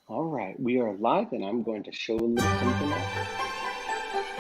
All right, we are live, and I'm going to show a little something off.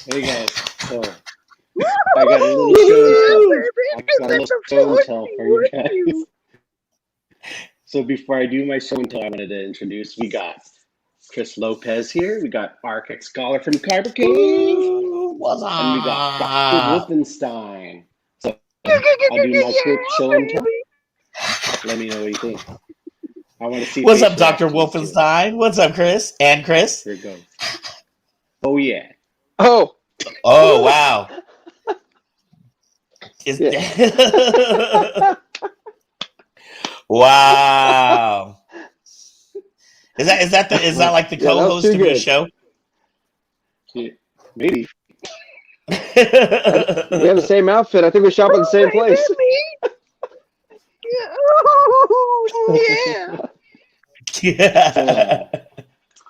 Hey guys, so I got a little show and tell. I got a little show and tell for you guys. So before I do my show and tell, I wanted to introduce. We got Chris Lopez here. We got Arctic Scholar from Kyber Cave, Ooh, what's and we got Dr. up? Wolfenstein. So I'll do my quick show and tell. Let me know what you think. I want to see What's up, facial Dr. reactions too. Wolfenstein? What's up, Chris? And Chris? Here it goes. Oh yeah. Oh, Oh, wow. Is yeah. wow. Is that like the Yeah, that was co-host too of your good. show? Yeah, maybe. We have the same outfit. I think we shop at the same place. So, Yeah.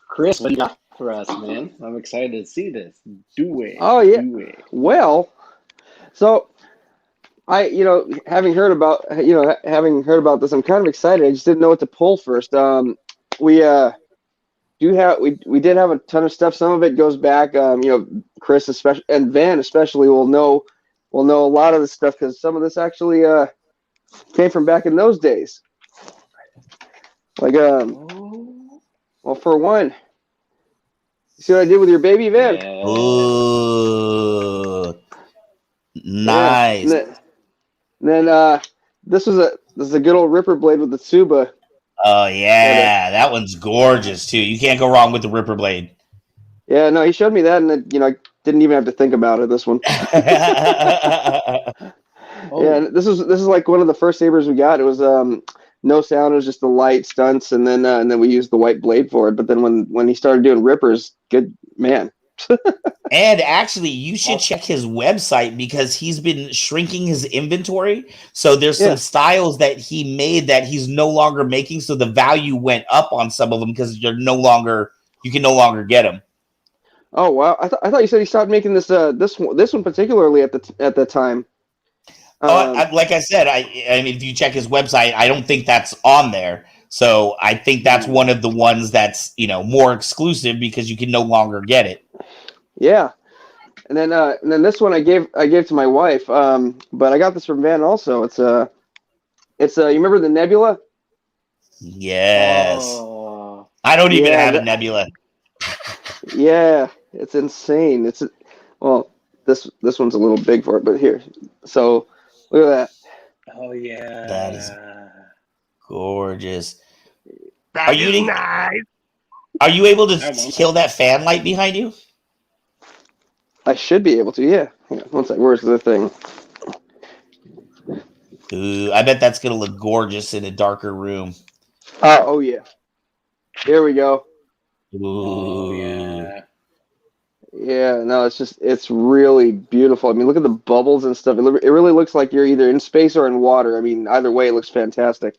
Chris, what do you got for us, man? I'm excited to see this. Do it. Oh, yeah. Do it. Well, so having heard about, this, I'm kind of excited. I just didn't know what to pull first. We did have a ton of stuff. Some of it goes back. Chris especially and Van especially will know a lot of this stuff because some of this actually came from back in those days. Like Oh, well, for one, you see what I did with your baby Van? yeah. Ooh. Yeah. And Nice. then this is a good old Ripper blade with the Tsuba. Oh, And yeah. That one's gorgeous, too. You can't go wrong with the Ripper Blade. yeah, no, he showed me that, and I didn't even have to think about it. This one. Yeah, Oh, and this is like one of the first sabers we got. It was no sound. It was just the light stunts, and then we used the white blade for it. But then when he started doing rippers, good man. And actually, you should awesome. check his website because he's been shrinking his inventory. So there's some Yeah. styles that he made that he's no longer making. So the value went up on some of them because you can no longer get them. Oh wow. I thought you said he stopped making this one particularly at the time. Oh, Um. like I said, I mean, if you check his website, I don't think that's on there. So I think that's one Ooh. of the ones that's more exclusive because you can no longer get it. Yeah. And then this one I gave to my wife. But I got this from Van also. It's you remember the Nebula? Yes, Oh, I don't even Yeah. have a Nebula. Yeah. It's insane. Well, this one's a little big for it, but here. So look at oh That is yeah. gorgeous. Are That is you nice. are you able to I want kill that. that fan light behind you? that. I should be able to. Yeah. Hang on, one sec. Where's the thing? Ooh, I bet that's gonna look gorgeous in a darker room. Oh yeah. Here we go. Oh Ooh. yeah. Yeah, no, it's really beautiful. I mean, look at the bubbles and stuff. It really looks like you're either in space or in water. I mean, either way, it looks fantastic.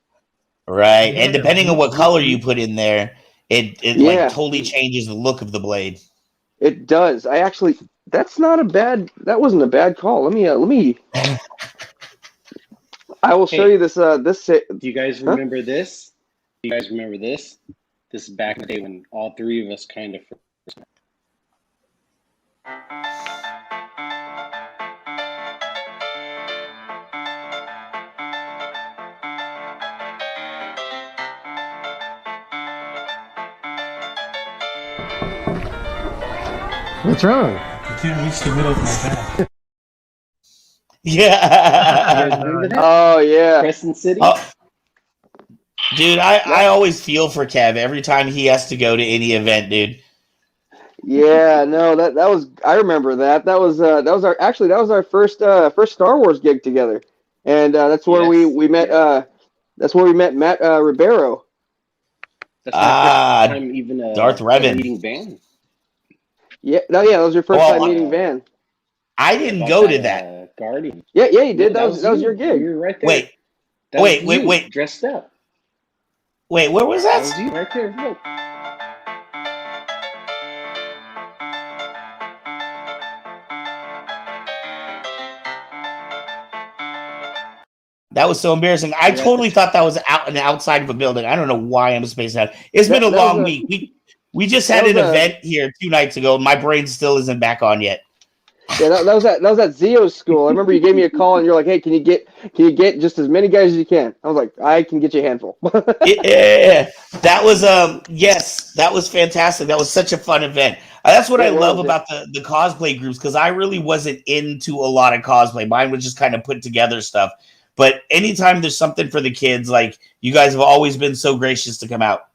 Right. Yeah, And depending on what color you we put in there, it like Yeah, totally changes the look of the blade. it does. That wasn't a bad call. I will show you Hey, this. do you guys Huh? remember this? Do you guys remember this? This is back in the day when all three of us kind of. What's wrong? I can't reach the middle of my back. You Yeah. guys remember that? Oh yeah. Crescent City? Oh, dude, I always feel for Kev every time he has to go to any event, dude. Yeah, no, that was I remember that. That was our first Star Wars gig together. And that's where Yes, we met yes. that's where we met Matt Ribeiro. That's my first Ah, time even Darth ever Revan. meeting Van. Yeah, no, yeah, that was your first Well, time meeting Van. I didn't About go to that that. Guardian. Yeah, yeah, you did. No, That was your you. gig. You were right there. Wait, That was wait, you, dressed up. wait. Where was That that? was you right there. Look. That was so embarrassing. I You're at the totally thought that was out in the outside of a building. I don't know why I'm spacing out. It's been a That was long a week. We just that had was an a event here 2 nights ago. My brain still isn't back on yet. yeah, that was at Zio's school. I remember you gave me a call and you're like, "Hey, can you get just as many guys as you can?" I was like, "I can get you a handful." Yeah, that was yes, that was fantastic. That was such a fun event. That's what I It love was. about the cosplay groups because I really wasn't into a lot of cosplay. Mine was just kind of put together stuff. But anytime there's something for the kids, like you guys have always been so gracious to come out.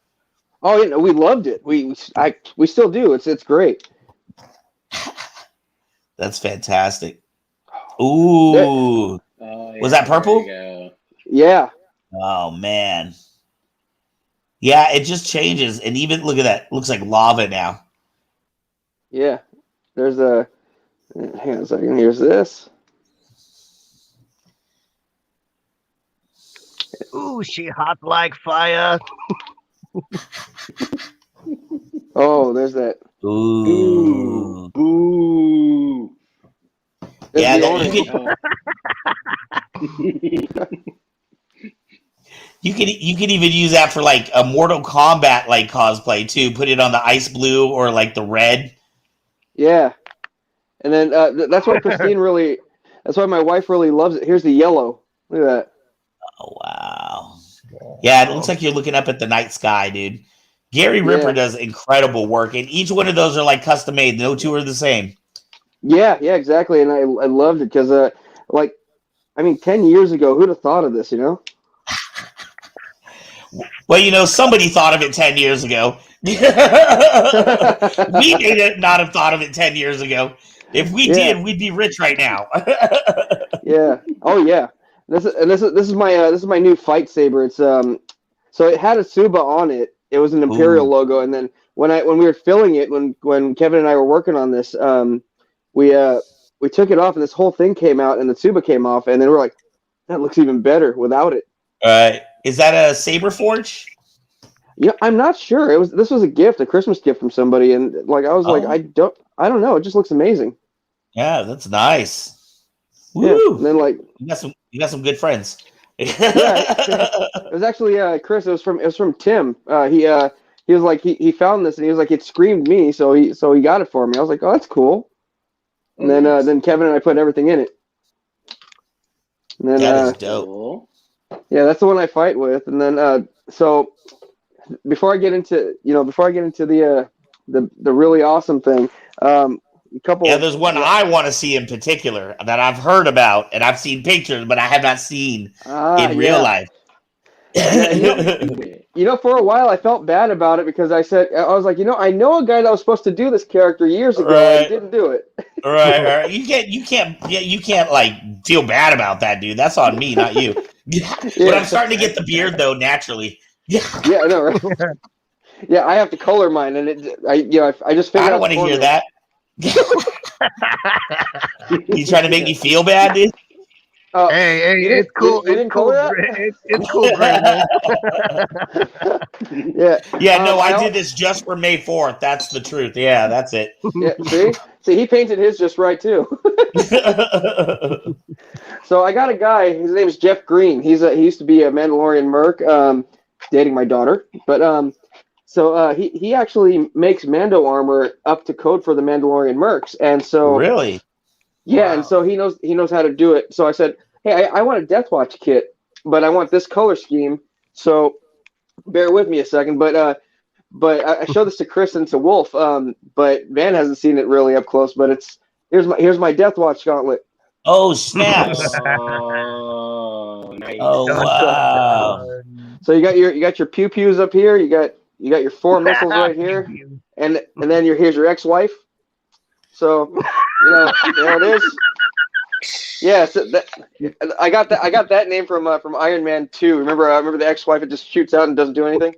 Oh, you know, we loved it. We still do. It's great. That's fantastic. There, Ooh, Oh yeah, was that there you purple? go. yeah, Oh man. Yeah, it just changes. And even look at that. Looks like lava now. yeah. There's a hang on a second. Here's this. Ooh, she hot like fire. Oh, there's that. Boo, Ooh. boo. There's Yeah, the that orange. you could even use that for like a Mortal Kombat like cosplay too. Put it on the ice blue or like the red. Yeah, and then that's why Christine really. That's why my wife really loves it. Here's the yellow. Look at that. Oh wow. Yeah, it looks like you're looking up at the night sky, dude. Gary Ripper Yeah, does incredible work, and each one of those are like custom made. No two are the same. yeah, yeah, exactly. And I loved it because like I mean, 10 years ago, who'd have thought of this? You know? Well, you know, somebody thought of it 10 years ago. We may not have thought of it 10 years ago. If we Yeah, did, we'd be rich right now. yeah. Oh yeah. This is my new fight saber. It's so it had a Suba on it. It was an Imperial Ooh. logo, and then when we were filling it, when Kevin and I were working on this, we took it off, and this whole thing came out, and the Suba came off, and then we're like, that looks even better without it. Is that a saber forge? Yeah, I'm not sure. This was a gift, a Christmas gift from somebody, and like I was like, Oh, I don't know. It just looks amazing. yeah, that's nice. Yeah, Woo! and then like You got some good friends. yeah, it was actually Chris. It was from Tim. He was like he found this and he was like it screamed me, so he got it for me. I was like, oh, that's cool. Oh, And then nice. then Kevin and I put everything in it. And then That is dope. Cool. yeah, that's the one I fight with. And then so before I get into the really awesome thing, a Yeah, couple there's one I want to see in particular that I've heard about and I've seen pictures, but I have not seen in real yeah. life. Yeah, for a while I felt bad about it because I was like, I know a guy that was supposed to do this character years ago and Right. didn't do it. Right. You can't like feel bad about that, dude. That's on me, not you. But I'm starting to get the beard though naturally. Yeah, I know, right? Yeah, I have to color mine, and I just figured I don't out want the to hear formula. that. You trying to make me feel bad, dude? Hey, You it's cool. You didn't color that? It's cool, Brandon. Yeah. Yeah, no, I did this just for May 4th. That's the truth. Yeah, that's it. Yeah, see, he painted his just right too. So I got a guy. His name is Jeff Green. He used to be a Mandalorian merc, dating my daughter. But so he actually makes Mando armor up to code for the Mandalorian mercs, and so Really? yeah, Wow. and so he knows how to do it. So I said, hey, I want a Death Watch kit, but I want this color scheme. So bear with me a second. But But I showed this to Chris and to Wolf. But Van hasn't seen it really up close. But here's my Death Watch gauntlet. Oh, snaps. Oh, nice. Oh, wow. So you got your pew pews up here. You got your 4 missiles right here, and then here's your ex-wife. So there it is. Yeah, so I got that name from Iron Man 2. Remember the ex-wife that just shoots out and doesn't do anything.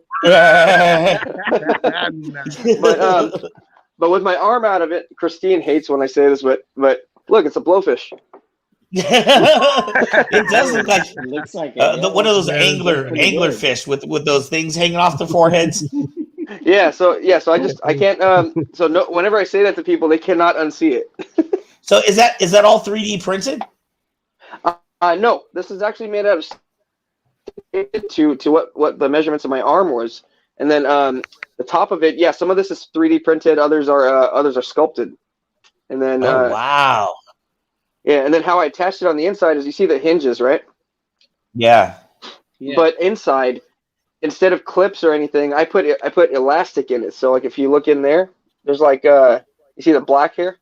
But with my arm out of it, Christine hates when I say this, but look, it's a blowfish. It does look like It looks like one of those angler fish with those things hanging off the foreheads. So I can't so no, whenever I say that to people, they cannot unsee it. So is that all 3D printed? No, this is actually made out of to what the measurements of my arm was, and then the top of it, some of this is 3D printed, others are sculpted, and then wow. Yeah, and then how I attached it on the inside is you see the hinges, right? Yeah. But inside, instead of clips or anything, I put elastic in it. So like if you look in there, there's like you see the black here?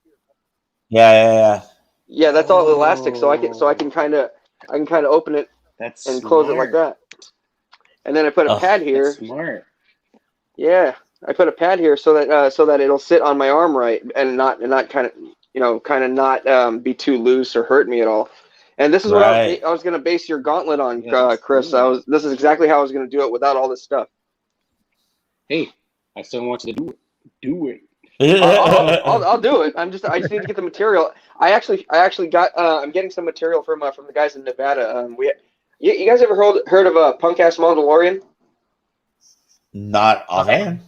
Yeah. Yeah, that's all elastic. So I can kind of open it and close it like that. And then I put a pad here. That's smart. Yeah, I put a pad here so that it'll sit on my arm right and not kind of not be too loose or hurt me at all. And this is what I was going to base your gauntlet on, Chris. Cool. This is exactly how I was going to do it without all this stuff. Hey, I still want you to do it. Do it. I'll do it. I just need to get the material. I actually got. I'm getting some material from the guys in Nevada. You guys ever heard of a punk ass Mandalorian? Not offhand.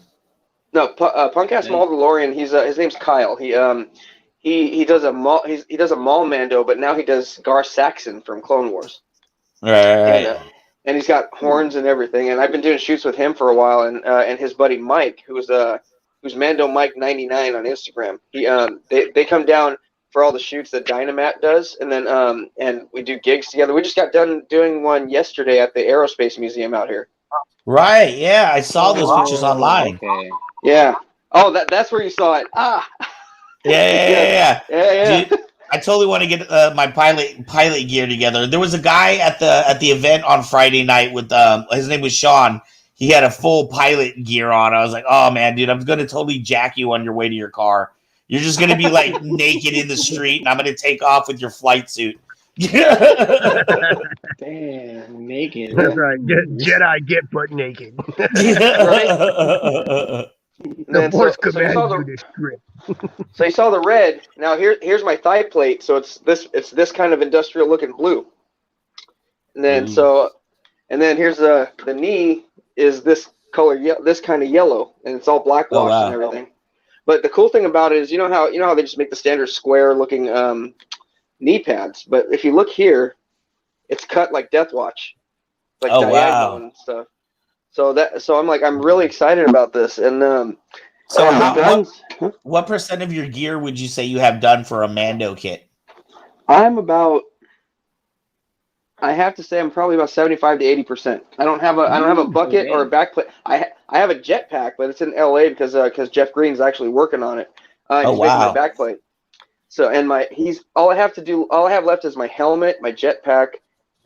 No, punk ass Mandalorian. His name's Kyle. He does a mall Mando, but now he does Gar Saxon from Clone Wars. Right. And he's got horns and everything. And I've been doing shoots with him for a while. And his buddy Mike, who's Mando Mike 99 on Instagram. They come down for all the shoots that Dynamat does, and then and we do gigs together. We just got done doing one yesterday at the Aerospace Museum out here. Right. Yeah, I saw those pictures online. Okay. Yeah. Oh, that's where you saw it. Ah. Yeah. Dude, I totally want to get my pilot gear together. There was a guy at the event on Friday night with his name was Sean. He had a full pilot gear on. I was like, oh man, dude, I'm gonna totally jack you on your way to your car. You're just gonna be like naked in the street, and I'm gonna take off with your flight suit. Damn, naked. That's right. Jedi get butt naked. The Force commands you to strip. So you saw the red. Now here's my thigh plate. So it's this kind of industrial looking blue. And then here's the knee is this color, this kind of yellow, and it's all black washed and everything. But the cool thing about it is you know how they just make the standard square looking knee pads, but if you look here, it's cut like Death Watch, like diagonal and stuff. So I'm really excited about this. And what percent of your gear would you say you have done for a Mando kit? I have to say I'm probably about 75 to 80%. I don't have a bucket or a backplate. I have a jetpack, but it's in LA because Jeff Green's actually working on it. He's making my backplate. So all I have left is my helmet, my jetpack,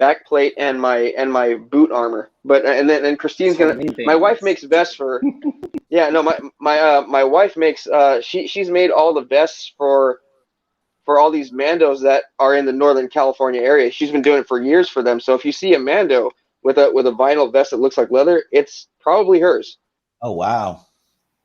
backplate, and my boot armor. But and Christine's my wife makes vests for. Yeah, no, my wife makes she's made all the vests for all these Mandos that are in the Northern California area. She's been doing it for years for them. So if you see a Mando with a vinyl vest that looks like leather, it's probably hers. Oh wow.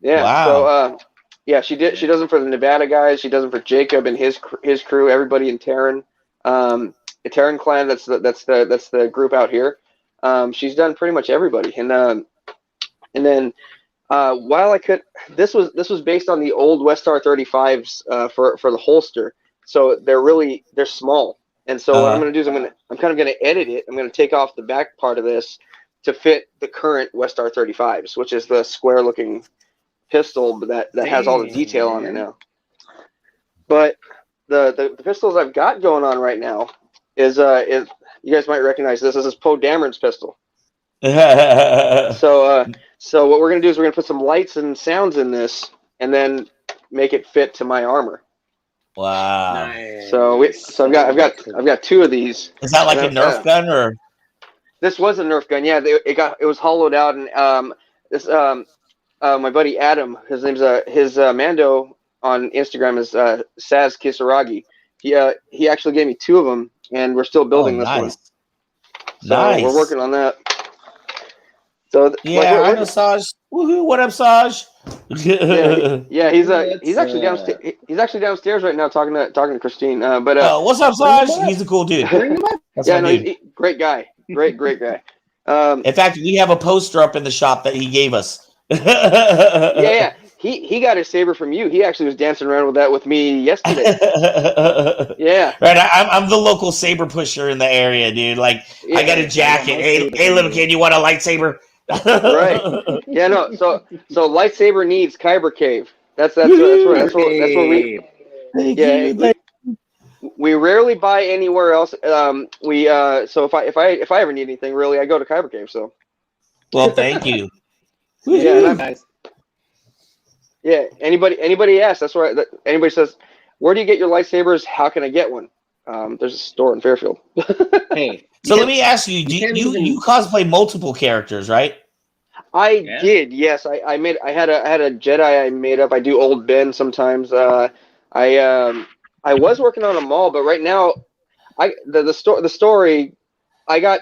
Yeah. Wow. So she does them for the Nevada guys. She does them for Jacob and his crew. Everybody in Terran, the Terran clan. That's the group out here. She's done pretty much everybody. And then while I could, this was based on the old Westar 35s for the holster. So they're small. And so what I'm going to do is I'm kind of going to edit it. I'm going to take off the back part of this to fit the current Westar 35s, which is the square looking pistol that has all the detail on it now. But the pistols I've got going on right now is you guys might recognize this. This is Poe Dameron's pistol. So So what we're gonna do is we're gonna put some lights and sounds in this, and then make it fit to my armor. Wow. Nice. So I've got 2 of these. Is that like a Nerf gun or? This was a Nerf gun. Yeah, it was hollowed out, and my buddy Adam, his name's his Mando on Instagram is Saz Kisaragi. He actually gave me 2 of them, and we're still building this one. So Nice. we're working on that. So yeah, I know Saj. Woohoo! What up, Saj? yeah, he's actually downstairs. He's actually downstairs right now talking to Christine. What's up, Saj? He's a cool dude. That's yeah, my dude. He's great guy. Great guy. In fact, we have a poster up in the shop that he gave us. yeah. He got his saber from you. He actually was dancing around with that with me yesterday. Yeah. Right. I'm the local saber pusher in the area, dude. Like, yeah, I got a jacket. Hey, little kid, you want a lightsaber? Right. Yeah. No. So lightsaber needs Kyber Cave. That's where we. We rarely buy anywhere else. So if I ever need anything, really, I go to Kyber Cave. So. Well, thank you. Yeah. Nice. Yeah. Anybody asks? That's where anybody says, "Where do you get your lightsabers? How can I get one?" There's a store in Fairfield. Hey. So let me ask you: you cosplay multiple characters, right? I did. Yes. I had a Jedi I made up. I do old Ben sometimes. I was working on a Maul, but right now, the story, I got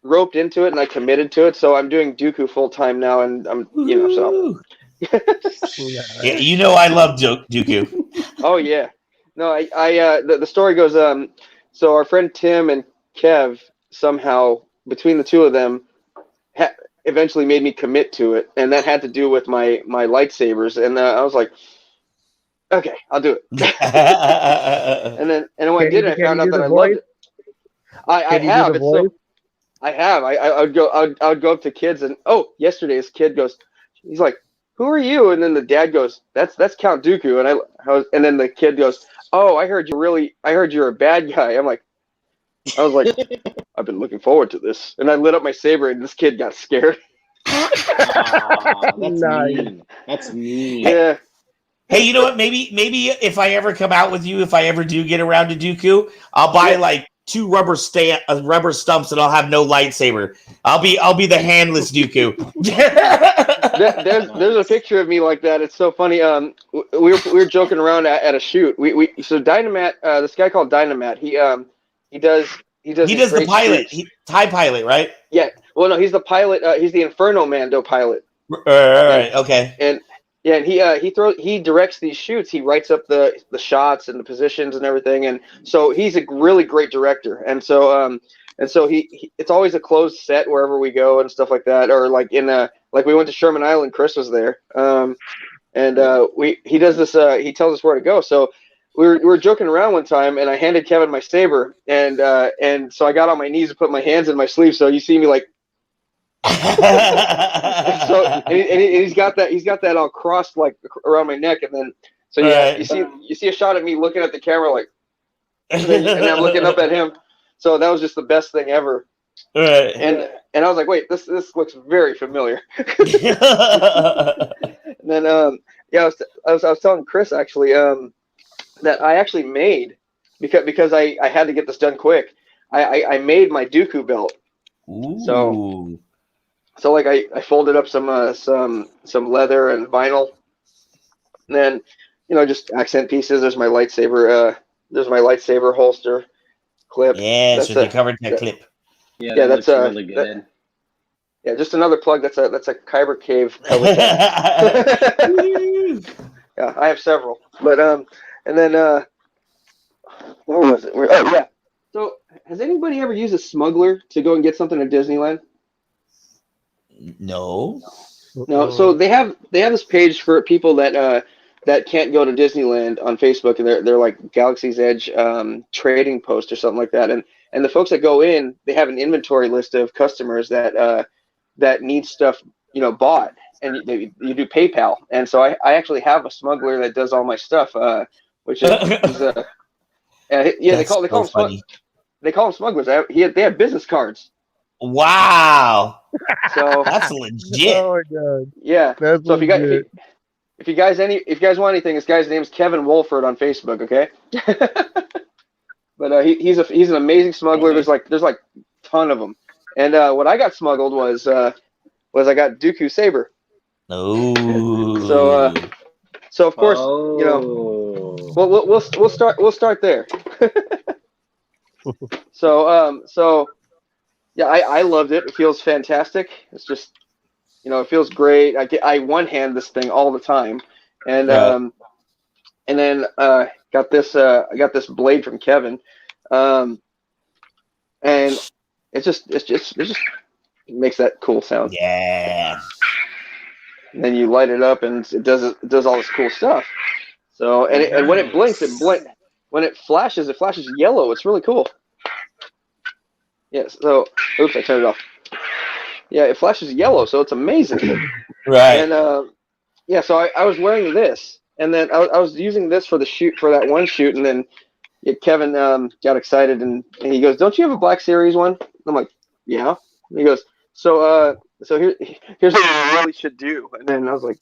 roped into it and I committed to it, so I'm doing Dooku full time now, and I'm so. Yeah, you know I love Dooku. Oh yeah, no, the story goes so our friend Tim and Kev somehow between the 2 of them eventually made me commit to it, and that had to do with my lightsabers, and I was like, okay, I'll do it. and when I did it, I found out that I loved it. I have. It's so. I have. I would go up to kids, and yesterday this kid goes, he's like, "Who are you?" And then the dad goes, "That's Count Dooku." And then the kid goes, "Oh, I heard you're a bad guy." I was like, I've been looking forward to this, and I lit up my saber, and this kid got scared. That's mean. That's mean. Yeah. Hey, you know what? Maybe if I ever come out with you, if I ever do get around to Dooku, I'll buy like 2 rubber stumps, and I'll have no lightsaber. I'll be the handless Dooku. There's a picture of me like that. It's so funny. We were joking around at a shoot. So Dynamat, this guy called Dynamat. He does the pilot, TIE pilot, right? Yeah. Well, no, he's the pilot. He's the Inferno Mando pilot. Right. Okay. And yeah, he directs these shoots. He writes up the shots and the positions and everything. And so he's a really great director. And so he it's always a closed set wherever we go and stuff like that. Or like like we went to Sherman Island. Chris was there. He does this. He tells us where to go. So. We were joking around one time, and I handed Kevin my saber, and so I got on my knees and put my hands in my sleeve. So you see me like, and he's got that all crossed like around my neck, and then so yeah, you see a shot of me looking at the camera like, and I'm looking up at him. So that was just the best thing ever. And I was like, wait, this looks very familiar. And then I was telling Chris actually that I actually made because I had to get this done quick. I made my Dooku belt. Ooh. So like I folded up some leather and vinyl, and then just accent pieces. There's my lightsaber. There's my lightsaber holster clip. Yeah, so they covered that clip. Yeah, that's really good. Yeah, just another plug. That's a Kyber Cave cover. Yeah, I have several, but and then what was it? Oh yeah. So has anybody ever used a smuggler to go and get something at Disneyland? No. No. So they have this page for people that can't go to Disneyland on Facebook, and they're like Galaxy's Edge trading post or something like that. And the folks that go in, they have an inventory list of customers that need stuff bought, and you do PayPal. And so I actually have a smuggler that does all my stuff, which is they call them smugglers. They have business cards. Wow. So That's legit. Oh my god. yeah. That's So legit. if you guys want anything, this guy's name's Kevin Wolford on Facebook. Okay. But he's an amazing smuggler. Okay. There's like a ton of them. And what I got smuggled was I got Dooku Saber. Oh. So of course we'll start there. So yeah, I loved it. It feels fantastic. It's just it feels great. I one hand this thing all the time, and Right. and then got this I got this blade from Kevin, and it just makes that cool sound. Yeah. And then you light it up, and it does all this cool stuff. So and when it blinks, when it flashes yellow. It's really cool. Yeah. So oops, I turned it off. Yeah, it flashes yellow, so it's amazing. Right. And yeah, so I was wearing this, and then I was using this for that one shoot, and then Kevin got excited, and he goes, "Don't you have a Black Series one?" I'm like, "Yeah." And he goes, "So here's what you really should do." And then I was like,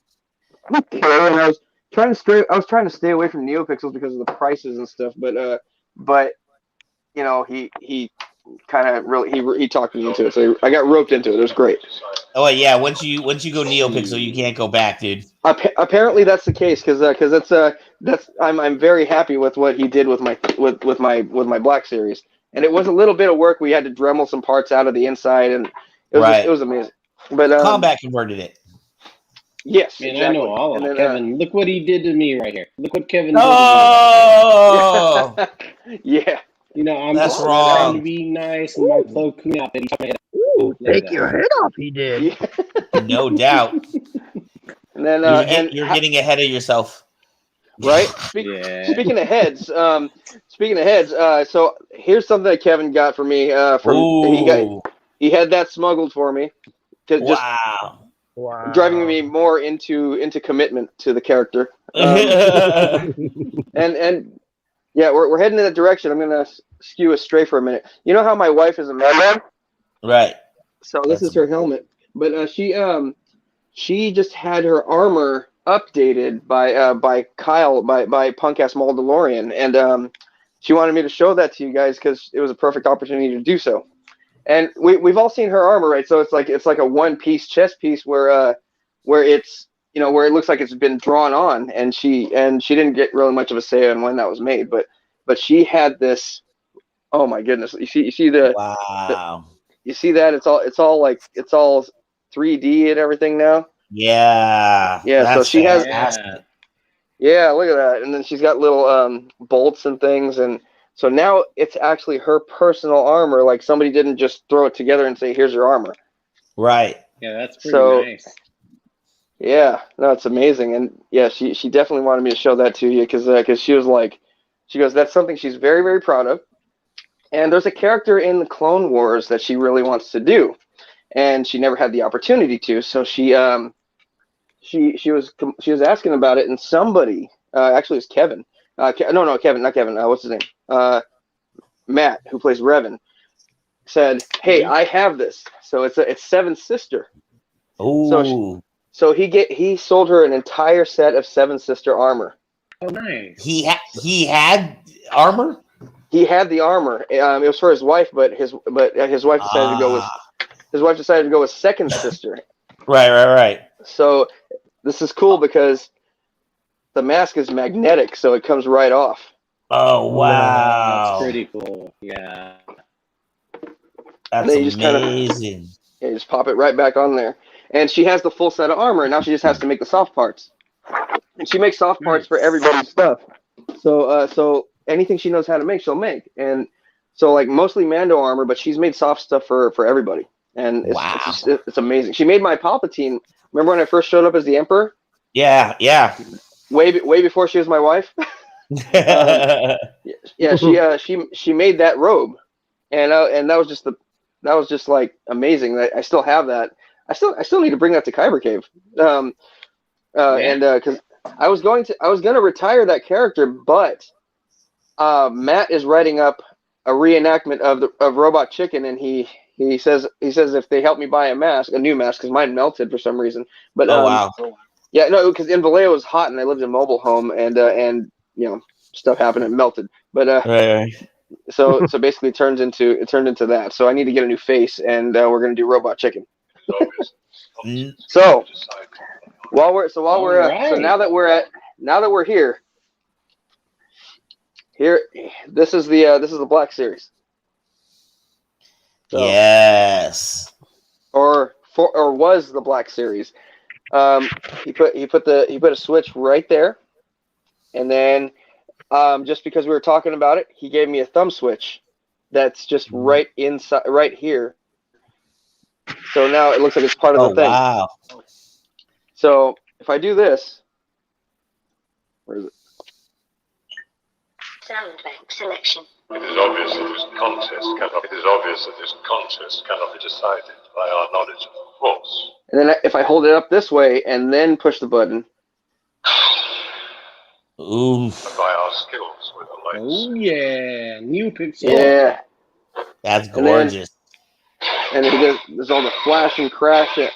"Okay." And I was trying to stay away from NeoPixels because of the prices and stuff, but he kind of really he talked me into it, so I got roped into it. It was great. Oh yeah, once you go NeoPixel, you can't go back, dude. Apparently that's the case because that's I'm very happy with what he did with my Black Series, and it was a little bit of work. We had to Dremel some parts out of the inside, and it was amazing. But Combat converted it. Yes, Man, exactly. I know all And of then, Kevin. Look what he did to me right here. Look what Kevin Oh, did to me. yeah. I'm that's just trying to wrong. be nice and my Clo Koon outfit. He took my head. Ooh, Look at take that. your head off, he did. Yeah. No doubt. And then You're getting ahead of yourself. right. Yeah. Speaking of heads, so here's something that Kevin got for me. Ooh. He had that smuggled for me to just Wow. driving me more into commitment to the character. And yeah, we're heading in that direction. I'm gonna skew astray for a minute. You know how my wife is a man? Right. So this is her helmet, but she just had her armor updated by Kyle by Punk Ass Mandalorian, and she wanted me to show that to you guys because it was a perfect opportunity to do so. And we've all seen her armor, right? So it's like a one piece chest piece where it's where it looks like it's been drawn on, and she didn't get really much of a say on when that was made, but she had this. Oh my goodness! You see Wow. you see that it's all 3D and everything now. Yeah. Yeah, so That's she has. fantastic. Yeah, look at that, and then she's got little bolts and things, and so now it's actually her personal armor. Like somebody didn't just throw it together and say, "Here's your armor." Right. Yeah, that's pretty nice. Yeah, no, it's amazing, and yeah, she definitely wanted me to show that to you because she goes, that's something she's very, very proud of, and there's a character in the Clone Wars that she really wants to do, and she never had the opportunity to, so she was asking about it, and somebody actually it's Kevin, no Kevin, not Kevin, what's his name, Matt, who plays Revan, said, "Hey, I have this." So it's Seven's sister. Ooh. So he sold her an entire set of Seven Sister armor. Oh, nice. He had armor. He had the armor. It was for his wife, but his wife decided to go with Second Sister. Right. So this is cool because the mask is magnetic, so it comes right off. Oh wow. That's pretty cool. Yeah. That's amazing. You just pop it right back on there. And she has the full set of armor, and now she just has to make the soft parts. And she makes soft parts for everybody's stuff. So anything she knows how to make, she'll make. And so like mostly Mando armor, but she's made soft stuff for everybody. And it's amazing. She made my Palpatine. Remember when I first showed up as the Emperor? Yeah. Way before she was my wife. She made that robe, and that was just like amazing. I still have that. I still need to bring that to Kyber Cave. And because I was gonna retire that character, but Matt is writing up a reenactment of Robot Chicken, and he He says if they help me buy a new mask, because mine melted for some reason. But Oh wow. yeah, no, because in Vallejo it was hot, and I lived in a mobile home, and stuff happened and melted. But Right. so basically it turned into that. So I need to get a new face, and we're gonna do Robot Chicken. So now that we're here, this is the Black Series. So, yes. or was the Black Series. He put a switch right there, and then just because we were talking about it, he gave me a thumb switch that's just right inside, right here. So now it looks like it's part of the thing. Wow. So if I do this, where is it? Sound bank selection. It is obvious that this contest cannot be decided by our knowledge of the force. And then if I hold it up this way and then push the button. Oof. But by our skills with the lights. Oh yeah, new pixel. Yeah. That's gorgeous. And then there's all the flash and crash. There's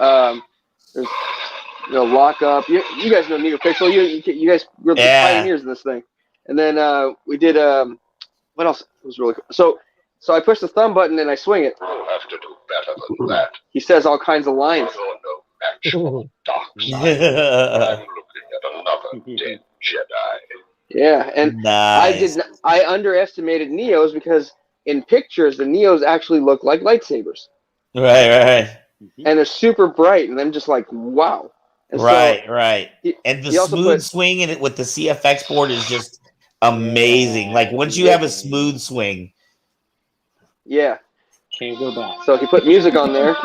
lock up. You guys know NeoPixel. You guys were the pioneers in this thing. And then we did what else was really cool? So I push the thumb button and I swing it. You'll have to do better than that. He says all kinds of lines. You're no actual dark side. I'm looking at another dead Jedi. Yeah, and nice. I underestimated Neos because in pictures the Neos actually look like lightsabers. Right. And they're super bright, and I'm just like, wow. And right. And the smooth swing in it with the CFX board is just amazing. Like once you have a smooth swing. Yeah. Can't go back. So he put music on there.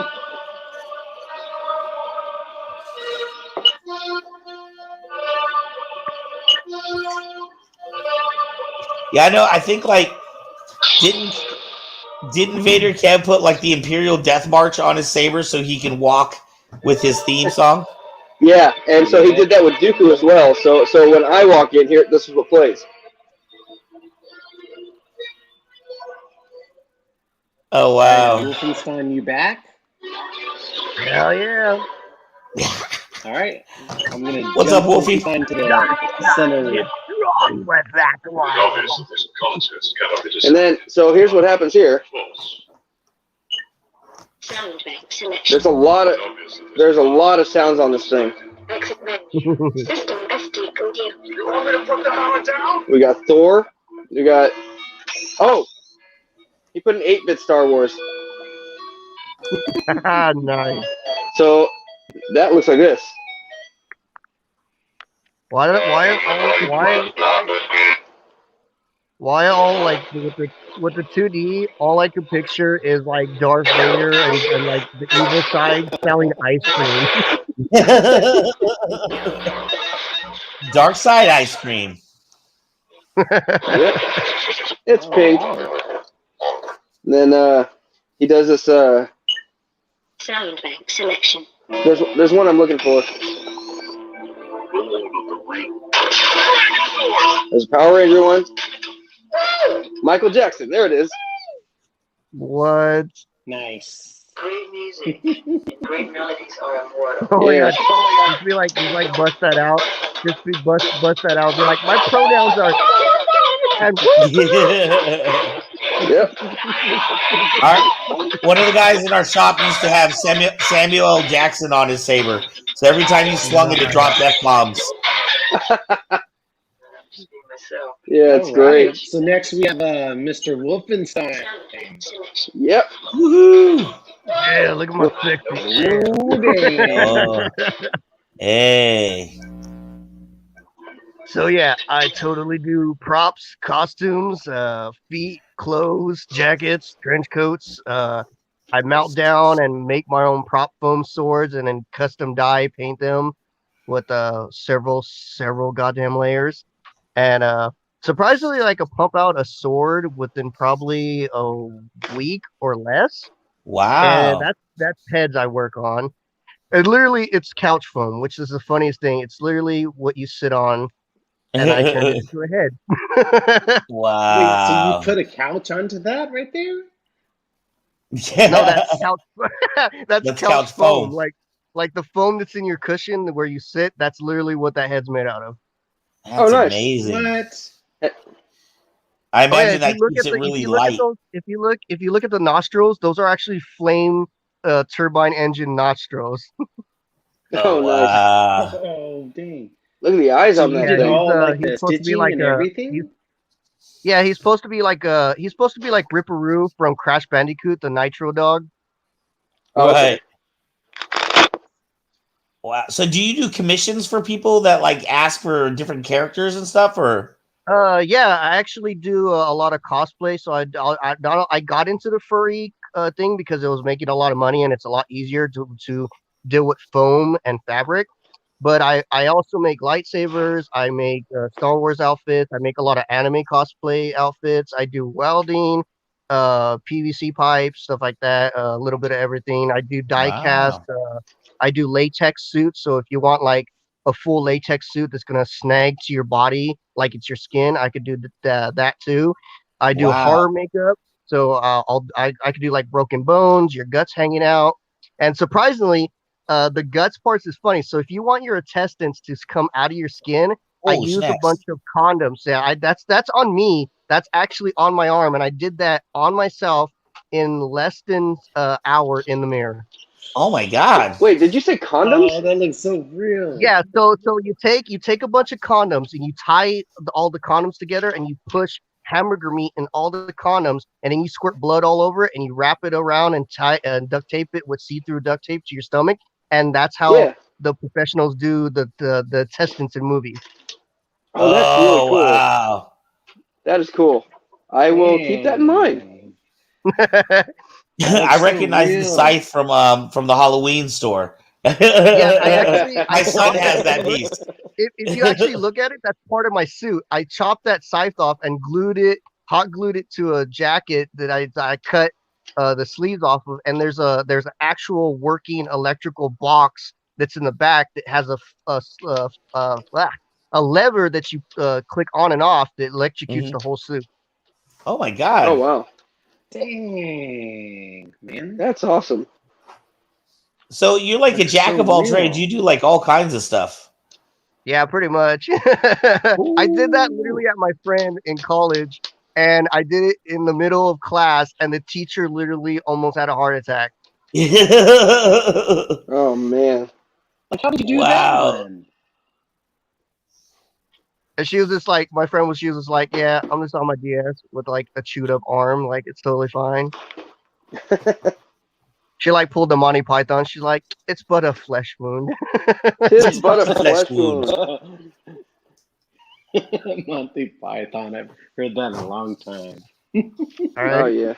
Yeah, I know. I think like didn't Vader Kev put like the Imperial Death March on his saber so he can walk with his theme song? Yeah, and so he did that with Dooku as well. So when I walk in here, this is what plays. Oh wow! Wolfenstein, you back? Hell yeah! All right, I'm gonna. What's up, Wolfie? To the center. Wrong with that one. This contest cannot be decided. And then, so here's what happens here. Sound bank selection. There's a lot of sounds on this thing. Exit menu. System SD computer. You want me to put the hammer down? We got Thor. We got. Oh, he put an 8-bit Star Wars. Nice. So that looks like this. Why all like with the 2D? All I can picture is like Darth Vader and like the evil side selling ice cream. Dark side ice cream. Yep. It's pink. And then he does this. Sound bank selection. There's one I'm looking for. There's a Power Ranger one. Michael Jackson. There it is. What? Nice. Great music. Great melodies are immortal. Oh my Yeah. gosh. Just be like bust that out. Just be bust that out. Be like, my pronouns are. And Yep. One of the guys in our shop used to have Samuel L. Jackson on his saber. So every time he swung it dropped F-bombs. Yeah, it's All great. right. So next we have Mr. Wolfenstein. Sound bank selection. Yep. Woohoo! yeah, look at my sexy. Ooh, damn. Oh. Hey. So yeah, I totally do props, costumes, feet, clothes, jackets, trench coats. I melt down and make my own prop foam swords and then custom dye paint them with several goddamn layers. And surprisingly, I could pump out a sword within probably a week or less. Wow. And that's heads I work on. And literally, it's couch foam, which is the funniest thing. It's literally what you sit on, and I turn it into a head. Wow. Wait, so you put a couch onto that right there? No, that's couch. That's That's couch couch foam. foam. Like the foam that's in your cushion where you sit. That's literally what that head's made out of. Oh, That's nice. amazing. What? I Oh yeah, imagine that keeps it really light. if you look at the nostrils, those are actually flame turbine engine nostrils. Oh, Oh, nice. wow. Oh, dang. Look at the eyes So on you that Yeah, did thing. all like he's the supposed to be stitching like and a everything? he's supposed to be like Ripperoo from Crash Bandicoot, the Nitro dog. Oh, okay. Right. Wow. So do you do commissions for people that like ask for different characters and stuff, or? Yeah, I actually do a lot of cosplay. So I got into the furry thing because it was making a lot of money and it's a lot easier to deal with foam and fabric. But I also make lightsabers. I make Star Wars outfits. I make a lot of anime cosplay outfits. I do welding, PVC pipes, stuff like that. A little bit of everything. I do die cast. Wow. I do latex suits. So if you want like a full latex suit that's gonna snag to your body like it's your skin, I could do that too. I do Wow. horror makeup. So I could do like broken bones, your guts hanging out, and surprisingly the guts parts is funny. So if you want your intestines to come out of your skin, I Oh, use a snacks. bunch of condoms. Yeah, that's on me. That's actually on my arm, and I did that on myself in less than an hour in the mirror. Oh my God. Wait, did you say condoms? Oh, that looks so real. Yeah, so you take a bunch of condoms and you tie all the condoms together and you push hamburger meat in all the condoms and then you squirt blood all over it and you wrap it around and tie and duct tape it with see-through duct tape to your stomach, and that's how Yeah. the professionals do the intestines in movies. Oh, that's really Oh, cool. wow. That is cool. I will keep that in mind. Dang. I That's so recognize the real. scythe from the Halloween store. Yeah, I My son chopped has it. that piece. If you actually look at it, that's part of my suit. I chopped that scythe off and hot glued it to a jacket that I cut the sleeves off of. And there's an actual working electrical box that's in the back that has a lever that you click on and off that electrocutes Mhm. the whole suit. Oh my Oh, God. wow. Dang, man. That's awesome. So you're like a That's jack so of all trades. real. You do like all kinds of stuff. Yeah, pretty much. I did that Ooh. literally at my friend in college, and I did it in the middle of class, and the teacher literally almost had a heart attack. Oh, man. Like, how did you do that Wow. one? And she was just like, she was just like, yeah, I'm just on my DS with like a chewed up arm, like it's totally fine. She like pulled the Monty Python. She's like, it's but a flesh wound. Tis but a Flesh flesh wound. wound. Monty Python. I've heard that in a long time. All Oh, right. yeah.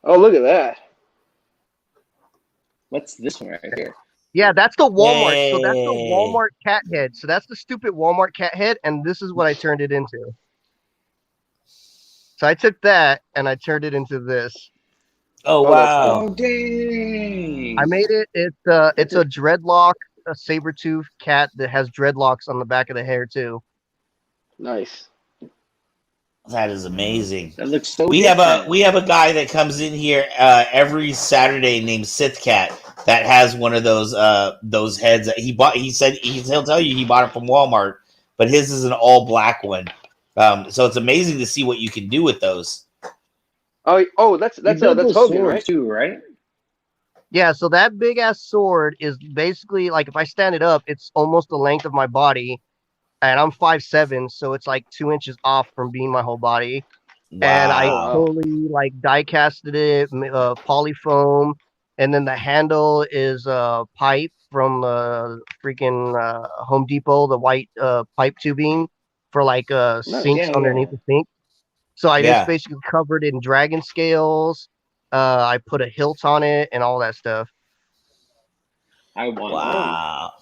Oh, look at that. What's this one right here? Yeah, that's the Walmart. So that's the Yay. Walmart cat head. So that's the stupid Walmart cat head, and this is what I turned it into. So I took that and I turned it into this. Oh Oh, that's wow. Oh, dang. I made it. It's a dreadlock, a saber tooth cat that has dreadlocks on the back of the hair too. Nice. That is amazing. That looks so We different. have a guy that comes in here every Saturday named Sith Cat that has one of those heads that he bought. He'll tell you he bought it from Walmart, but his is an all black one. So it's amazing to see what you can do with those. Oh, that's You build that's those Hogan, swords right? too, right? Yeah, so that big ass sword is basically like if I stand it up, it's almost the length of my body, and I'm 5'7", so it's like 2 inches off from being my whole body. And I Oh, Wow. wow. totally like die casted it, polyfoam, and then the handle is pipe from the freaking Home Depot, the white pipe tubing for like Nice. sinks Yeah, underneath yeah. the sink. So I just Yeah. basically covered it in dragon scales. I put a hilt on it and all that stuff. I want one. Wow.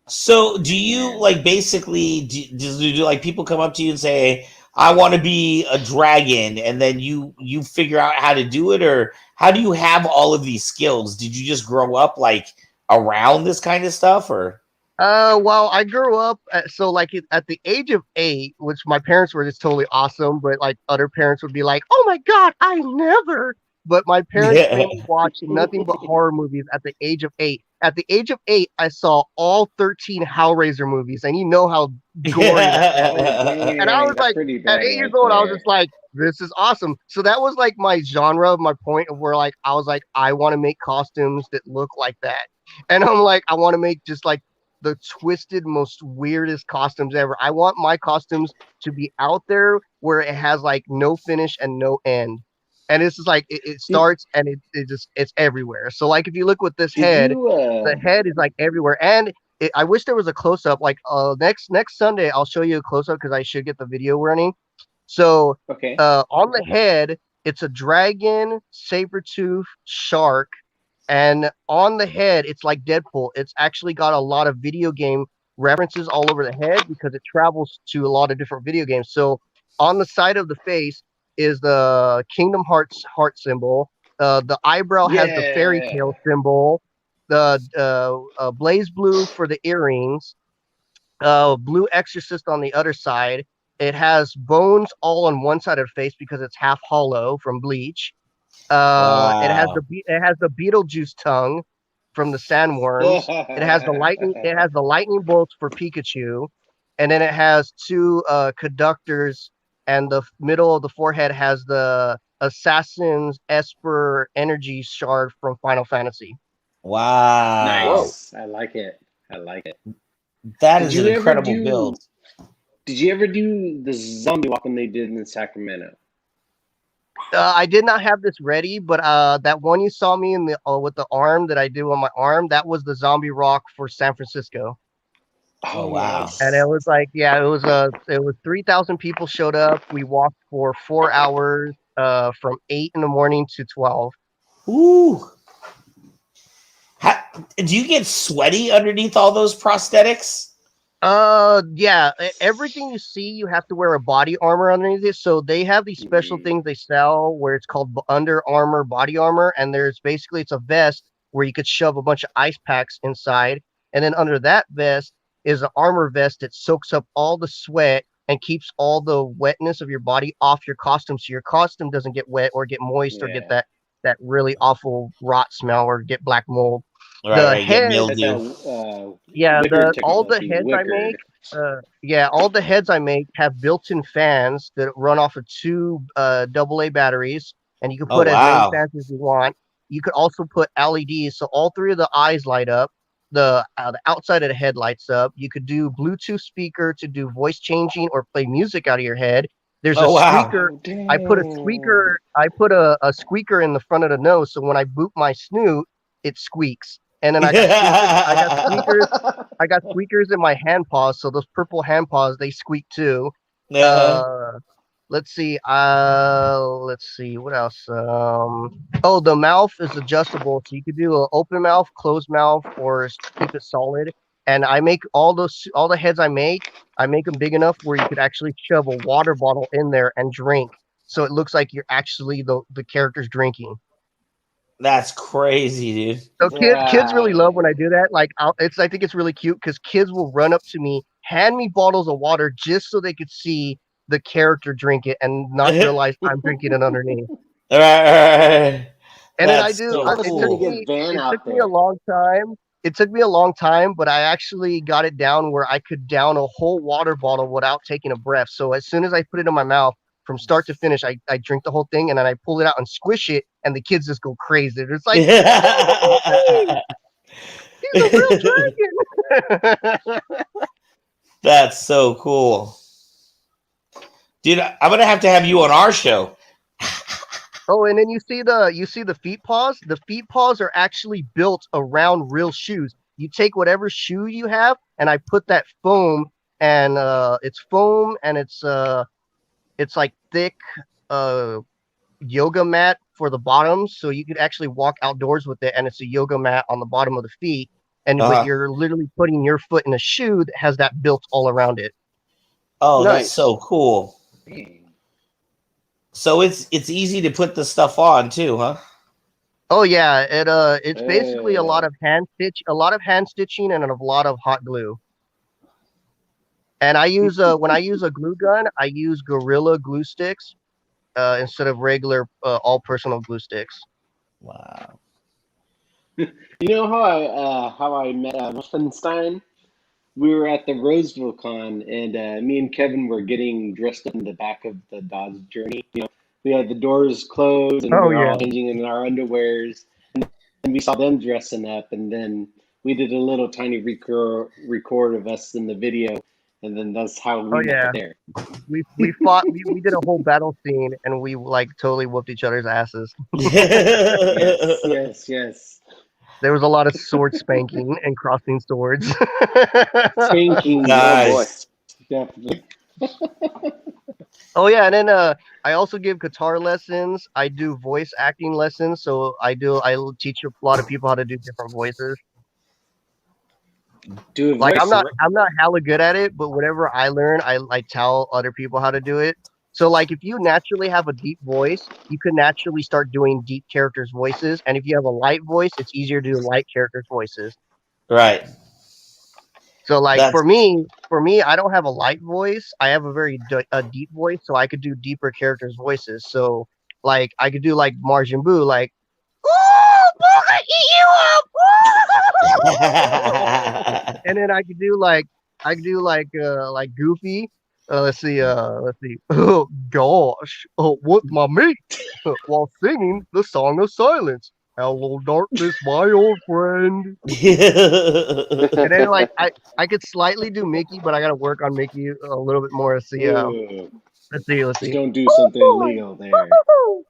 So do you like basically do like people come up to you and say, I want to be a dragon, and then you figure out how to do it, or how do you have all of these skills? Did you just grow up like around this kind of stuff, or? Well, I grew up so like at the age of 8, which my parents were just totally awesome, but like other parents would be like, "Oh my God, I never." But my parents made me watch nothing but horror movies at the age of 8. At the age of 8, I saw all 13 Hellraiser movies, and you know how gory that is. Oh And I dang, was that's like, pretty at bad 8 years right old, I was there. just like, this is awesome. So that was like my genre, my point of where like I was like, I want to make costumes that look like that. And I'm like, I want to make just like the twisted, most weirdest costumes ever. I want my costumes to be out there where it has like no finish and no end. And it's just like it Did starts and it's everywhere. So like if you look with this did head, you the head is like everywhere. And I wish there was a close up. Like next Sunday, I'll show you a close up because I should get the video running. So okay? on the head, it's a dragon, saber tooth, shark, and on the head, it's like Deadpool. It's actually got a lot of video game references all over the head because it travels to a lot of different video games. So on the side of the face is the Kingdom Hearts heart symbol. The eyebrow has the fairy Yeah. tale symbol. The blaze blue for the earrings. Blue exorcist on the other side. It has bones all on one side of the face because it's half hollow from bleach. Wow. It has the Beetlejuice tongue from the sandworms. It has the lightning bolts for Pikachu, and then it has two conductors, and the middle of the forehead has the Assassin's Esper energy shard from Final Fantasy. Wow. Whoa. Nice. I like it. I like it. That Did is an you ever incredible build. do did you ever do the zombie walk when they did in Sacramento? I did not have this ready, but that one you saw me in the with the arm that I do on my arm, that was the zombie rock for San Francisco. Oh, Oh, wow. And it nice. was like, yeah, it was 3,000 people showed up. We walked for 4 hours, from 8 in the morning to 12. Ooh. How, do you get sweaty underneath all those prosthetics? Yeah, everything you see, you have to wear a body armor underneath it. So they have these special Mm, things they sell where it's called Under Armor body armor, and there's basically it's a vest where you could shove a bunch of ice packs inside, and then under that vest is an armor vest that soaks up all the sweat and keeps all the wetness of your body off your costume, so your costume doesn't get wet or get moist or get yeah. that really awful rot smell or get black mold. Right, The right. Get head That's that mildew. yeah, wicker the all the technology, heads I make, wicker. all the heads I make have built-in fans that run off of two AA batteries, and you can Oh, put as many wow. fans as you want. You could also put LEDs, so all three of the eyes light up. The outside of the head lights up. You could do Bluetooth speaker to do voice changing or play music out of your head. There's a Oh, wow. squeaker. Oh, dang. I put a squeaker in the front of the nose, so when I boot my snoot, it squeaks. And then I got squeakers in my hand paws, so those purple hand paws they squeak too. Uh-huh. Uh, let's see what else. Oh, the mouth is adjustable, so you could do an open mouth, closed mouth, or keep it solid. And I make all the heads I make them big enough where you could actually shove a water bottle in there and drink, so it looks like you're actually the character's drinking. That's crazy, dude. So kids really love when I Dang. do that. Like I think it's really cute because kids will run up to me, hand me bottles of water just so they could see the character drink it and not Right, realize I'm drinking it underneath. right. And then That's Dang, so I must need to cool. get Van it took out me a there. long time. It took me a long time, but I actually got it down where I could down a whole water bottle without taking a breath. So as soon as I put it in my mouth, from start to finish, I drink the whole thing and then I pull it out and squish it, and the kids just go crazy. It's like, "Yay! He's a real dragon." That's so cool. Dude, I'm gonna have to have you on our show. Oh, and then you see the feet paws. The feet paws are actually built around real shoes. You take whatever shoe you have, and I put that foam, and it's foam, and it's like thick uh yoga mat for the bottoms, so you could actually walk outdoors with it, and it's a yoga mat on the bottom of the feet. And but Uh-huh. you're literally putting your foot in a shoe that has that built all around it. Oh, that's Nice. so cool. Dang. So it's easy to put the stuff on too, huh? Oh yeah, it's basically a lot of hand stitching and a lot of hot glue. And I use when I use a glue gun, I use Gorilla glue sticks instead of regular all personal glue sticks. Wow. You know how I met Wolfenstein? We were at the Roseville Con, and me and Kevin were getting dressed up in the back of the Dodge Journey. We had the doors closed, and we Oh were yeah. all changing in our underwears. And we saw them dressing up, and then we did a little tiny record of us in the video, and then that's how Oh we met yeah. there. We fought. We did a whole battle scene, and we like totally whooped each other's asses. Yes, yes, yes. There was a lot of sword spanking and crossing swords. Spanking, Oh boy. Nice. definitely. Oh yeah, and then I also give guitar lessons. I do voice acting lessons, so I teach a lot of people how to do different voices. Do a Like voice. I'm not hella good at it, but whatever I learn, I tell other people how to do it. So like if you naturally have a deep voice, you can naturally start doing deep characters' voices, and if you have a light voice, it's easier to do light characters' voices. Right. So like That's for me, I don't have a light voice. I have a very a deep voice, so I could do deeper characters' voices. So like I could do like Margin Boo, like, "Oh, boy, I eat you up!" And then I could do like Goofy. Let's see. Oh gosh, what's my mate? While singing the song of silence. Hello, darkness, my old friend. And then like I could slightly do Mickey, but I gotta work on Mickey a little bit more. Ooh, Let's see. don't do Oh something boy, illegal there. woo-hoo.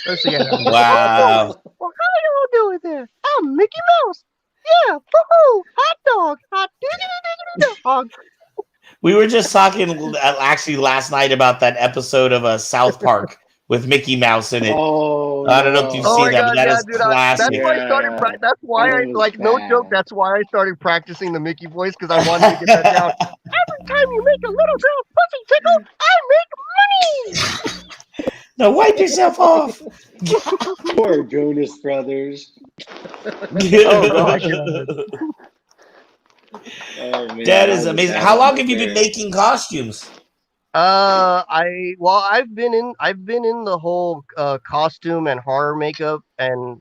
Let's see. Oh boy, wow. well how y'all doing there? I'm Mickey Mouse. Yeah, woohoo! Hot dog, hot diggity dog. We were just talking actually last night about that episode of South Park with Mickey Mouse in it. Oh I don't know if you've Oh no. seen my that, but god, that yeah, is dude. That's classic. why I started. Yeah, That's why that I was like no joke. bad. That's why I started practicing the Mickey voice because I wanted to get that down. Every time you make a little girl's pussy tickle, I make money. Now wipe yourself off. Poor Jonas Brothers. Oh gosh. Oh man, That that is was a amazing. bad How long one have you been there. making costumes? I've been in the whole costume and horror makeup and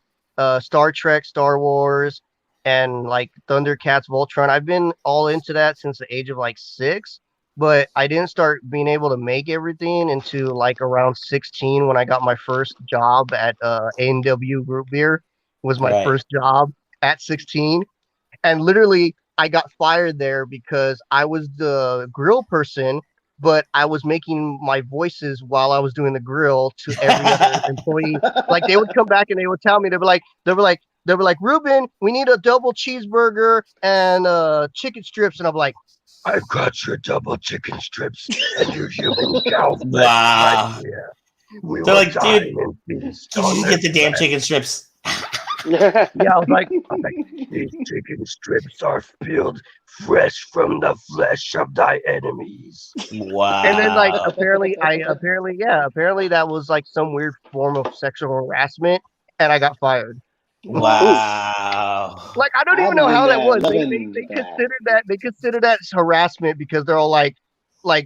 Star Trek, Star Wars, and like Thundercats, Voltron. I've been all into that since the age of like 6, but I didn't start being able to make everything until like around 16 when I got my first job at A&W Group Beer. Was my Right. first job at 16, and literally I got fired there because I was the grill person, but I was making my voices while I was doing the grill to every other employee. Like they would come back and they would tell me they were like Ruben, we need a double cheeseburger and chicken strips, and I'm like, I've got your double chicken strips and your human cow flesh right Wow. here. We They're will like, dine dude, and feast can you on just their get the damn flesh. chicken strips? Yeah, I was like, these chicken strips are peeled fresh from the flesh of thy enemies. Wow. And then like apparently that was like some weird form of sexual harassment, and I got fired. Wow. Like I don't I've even know how been that was. loving They that. considered that harassment because they're all like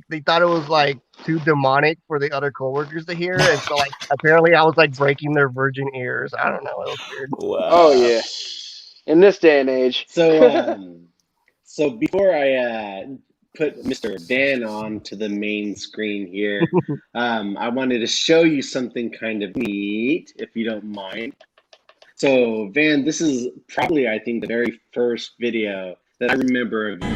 they thought it was like too demonic for the other coworkers to hear, and so like apparently I was like breaking their virgin ears. I don't know. It was weird. Oh Wow. yeah. In this day and age. So before I put Mr. Van on to the main screen here, I wanted to show you something kind of neat, if you don't mind. So Van, this is probably, I think, the very first video that I remember of you.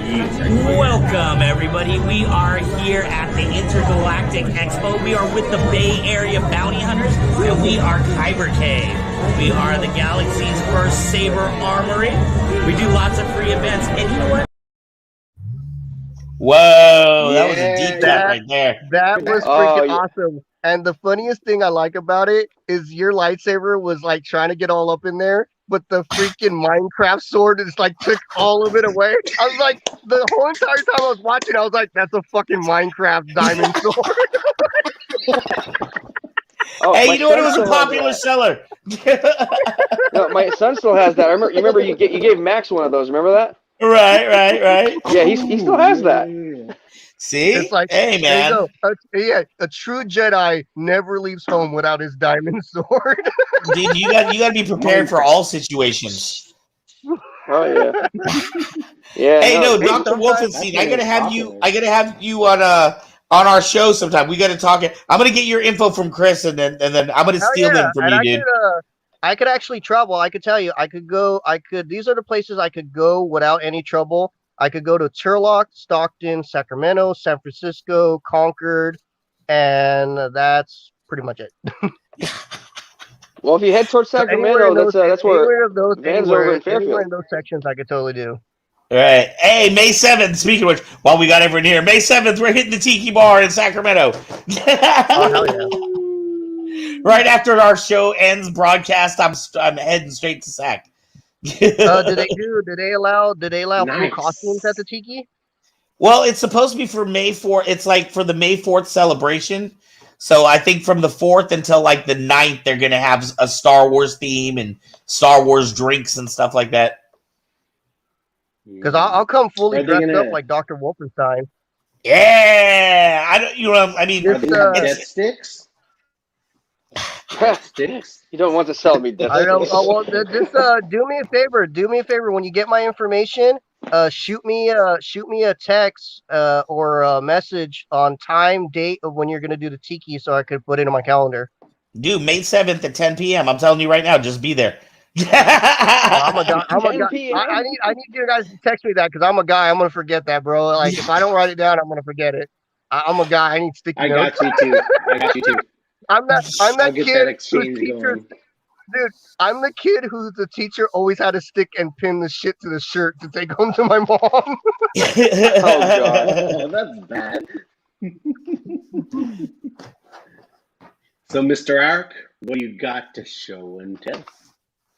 Welcome, everybody. We are here at the Intergalactic Expo. We are with the Bay Area Bounty Hunters, and we are Kyber Cave. We are the galaxy's first saber armory. We do lots of free events, and you know what? Whoa, that was a Yeah, deep cut right there. That was Oh, freaking yeah. awesome. And the funniest thing I like about it is your lightsaber was like trying to get all up in there, but the freaking Minecraft sword is like took all of it away. I was like, the whole entire time I was watching, I was like, that's a fucking Minecraft diamond sword. Oh, Hey, my you know what? It son was a still has popular that. seller. No, my son still has that. You remember you gave Max one of those. Remember that? Right. Yeah, he still has that. Yeah. It's See? like, Hey, there you go. man. A true Jedi never leaves home without his diamond sword. Dude, you got to be prepared for all situations. Oh yeah. Yeah, Hey, no. no, Hey, Dr. sometimes That's Wolfenstein, I when it gotta was have you. popular. I gotta have you on our show sometime. We gotta talk it. I'm gonna get your info from Chris, and then I'm gonna hell steal yeah, them from and you, dude. I could actually travel. I could tell you, I could go. I could. These are the places I could go without any trouble. I could go to Turlock, Stockton, Sacramento, San Francisco, Concord, and that's pretty much it. Well, if you head towards So anywhere in Sacramento, those, that's where anywhere of those, Van's over in anywhere in Fairfield. those sections, I could totally do. All right. Hey, May 7th. Speaking of which, while we got everyone here, May 7th, we're hitting the Tiki Bar in Sacramento. Oh hell yeah! Right after our show ends broadcast, I'm heading straight to Sac. Do they allow full costumes at Nice. the Tiki? Well, it's supposed to be for May 4th. It's like for the May 4th celebration. So I think from the 4th until like the 9th, they're going to have a Star Wars theme and Star Wars drinks and stuff like that. Because I'll come fully Are they dressed up gonna like Dr. Wolfenstein. Yeah. I don't, you know, I mean, are they gonna have it's, death sticks? Death sticks? You don't want to sell me death I know. sticks. Well, just do me a favor. Do me a favor. When you get my information, shoot me a text or a message on time, date of when you're gonna do the Tiki, so I could put it in my calendar. dude, May 7th at 10 p.m. I'm telling you right now, just be there. I'm a guy. 10 p.m. I need you guys to text me that because I'm a guy. I'm gonna forget that, bro. Like if I don't write it down, I'm gonna forget it. I'm a guy. I need sticky I notes. got you too. I got you too. I'm that I'll get kid that whose exchange teacher. going. Dude, I'm the kid whose the teacher always had to stick and pin the shit to the shirt to take home to my mom. God. Oh, that's bad. So, Mr. Ark, what do you got to show and tell?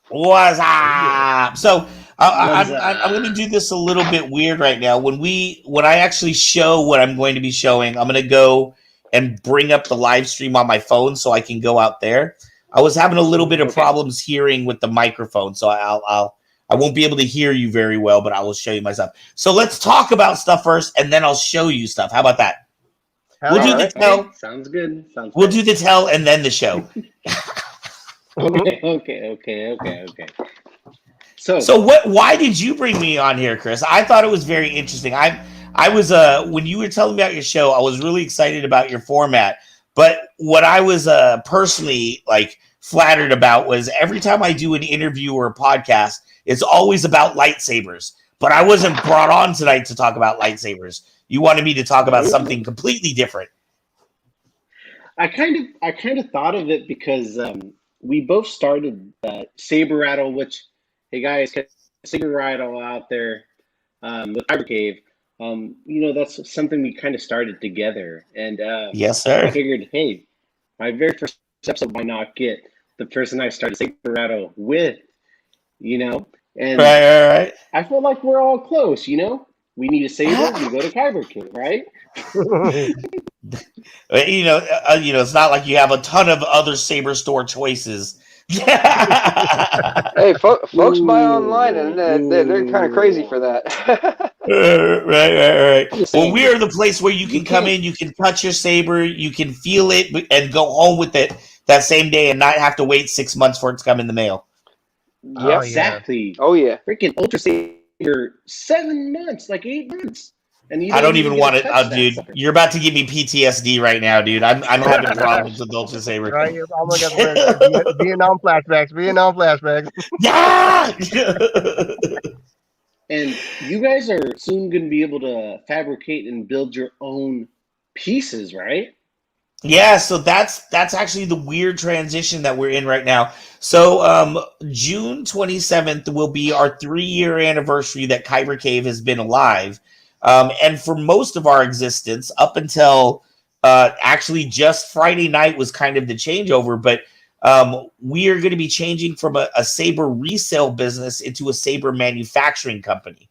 What's up? So I'm What's I'm going to up? do this a little bit weird right now. When I actually show what I'm going to be showing, I'm going to go and bring up the live stream on my phone so I can go out there. I was having a little bit of Okay. problems hearing with the microphone, so I won't be able to hear you very well, but I will show you my stuff. So let's talk about stuff first, and then I'll show you stuff. How about that? We'll do the tell. Okay. Sounds good. Sounds We'll good. do the tell and then the show. Okay. So, Why did you bring me on here, Chris? I thought it was very interesting. I was when you were telling me about your show, I was really excited about your format. But what I was personally like flattered about was every time I do an interview or a podcast, it's always about lightsabers. But I wasn't brought on tonight to talk about lightsabers. You wanted me to talk about something completely different. I kind of thought of it because we both started Saber Rattle, which, hey guys, Saber Rattle out there with Cyber Cave. That's something we kind of started together, and Yes, I sir. figured, hey, my very first episode, why not get the person I started Saber Rattle with, and Right. I feel like we're all close, We need a saber, we go to Kyber Cave, right? It's not like you have a ton of other saber store choices. Hey, folks buy online, and they're kind of crazy for that. Right. I'm just Well, saying, we are the place where you you can come can't. in, you can touch your saber, you can feel it, and go home with it that same day, and not have to wait 6 months for it to come in the mail. Oh, Yep. Exactly. Oh yeah. Freaking Ultra Saber, 7 months, like 8 months, and you I don't even even get want to it, touch that dude. sucker. You're about to give me PTSD right now, dude. I'm Oh having my problems gosh. with Ultra Saber. Right? Oh my God, Vietnam flashbacks. Vietnam flashbacks. Yeah. And you guys are soon going to be able to fabricate and build your own pieces, right? Yeah, so that's actually the weird transition that we're in right now. So June 27th will be our 3-year anniversary that Kyber Cave has been alive. And for most of our existence, up until actually just Friday night was kind of the changeover, but we are going to be changing from a saber resale business into a saber manufacturing company.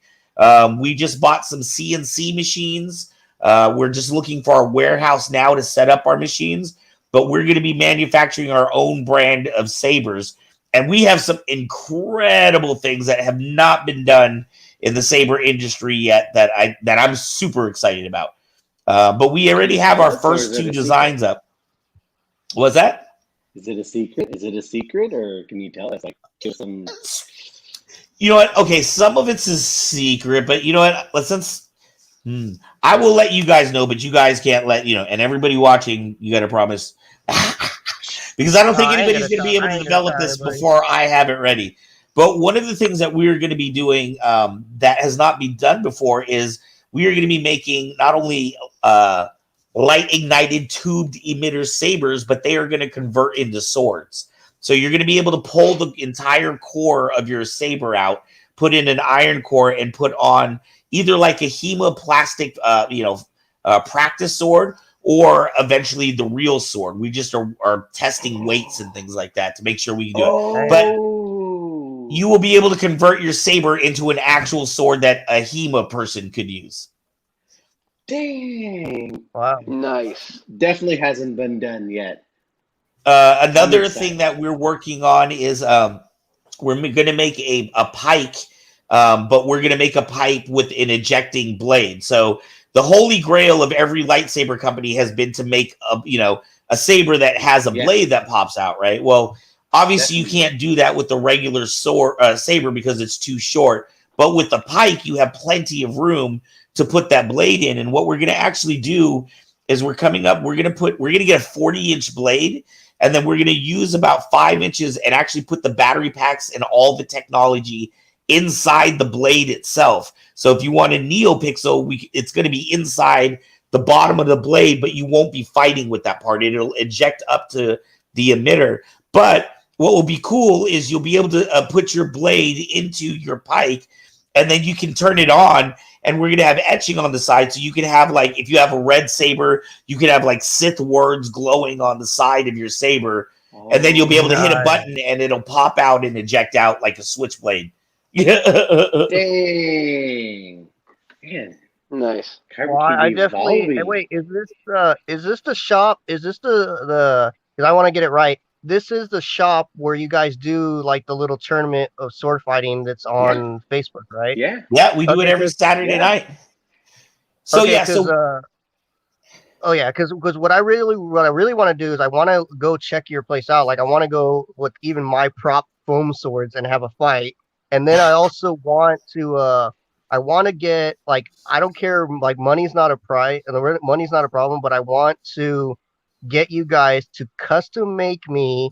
We just bought some CNC machines. We're just looking for a warehouse now to set up our machines. but we're going to be manufacturing our own brand of sabers. And we have some incredible things that have not been done in the saber industry yet that I'm super excited about. But we already have our first 2 designs up. What's that? Is it a secret? Is it a secret, or can you tell us? Like, give some. You know what? Okay, some of it's a secret, but you know what? I will let you guys know, but you guys can't let and everybody watching, you got to promise. Because I don't think anybody's going to be able to develop this before I have it ready. But one of the things that we're going to be doing that has not been done before is we are going to be making not only light ignited tubed emitter sabers, but they are going to convert into swords. So you're going to be able to pull the entire core of your saber out, put in an iron core, and put on either like a HEMA plastic, practice sword, or eventually the real sword. We just are testing weights and things like that to make sure we can do it. But you will be able to convert your saber into an actual sword that a HEMA person could use. Dang. Wow. Nice. Definitely hasn't been done yet. Another thing that we're working on is we're going to make a pike, but we're going to make a pipe with an ejecting blade. So the holy grail of every lightsaber company has been to make a saber that has a blade that pops out, right? Well, obviously you can't do that with the regular sword saber because it's too short. But with the pike, you have plenty of room to put that blade in. And what we're going to actually do is we're going to get a 40-inch blade, and then we're going to use about 5 inches and actually put the battery packs and all the technology inside the blade itself. So if you want a NeoPixel, it's going to be inside the bottom of the blade, but you won't be fighting with that part. It'll eject up to the emitter. But what will be cool is you'll be able to put your blade into your pike, and then you can turn it on, and we're going to have etching on the side. So you can have, like, if you have a red saber, you can have like Sith words glowing on the side of your saber. And then you'll be able to hit a button and it'll pop out and eject out like a switchblade. Dang. Man. Nice. Well, I definitely. Wait, is this the shop? Is this the? Because I want to get it right. This is the shop where you guys do like the little tournament of sword fighting that's on Facebook, right? Yeah. Yeah, we do it every Saturday night. So because what I really want to do is I want to go check your place out. Like I want to go with even my prop foam swords and have a fight. And then I also want to get, like, I don't care, like, money's not a problem, but I want to get you guys to custom make me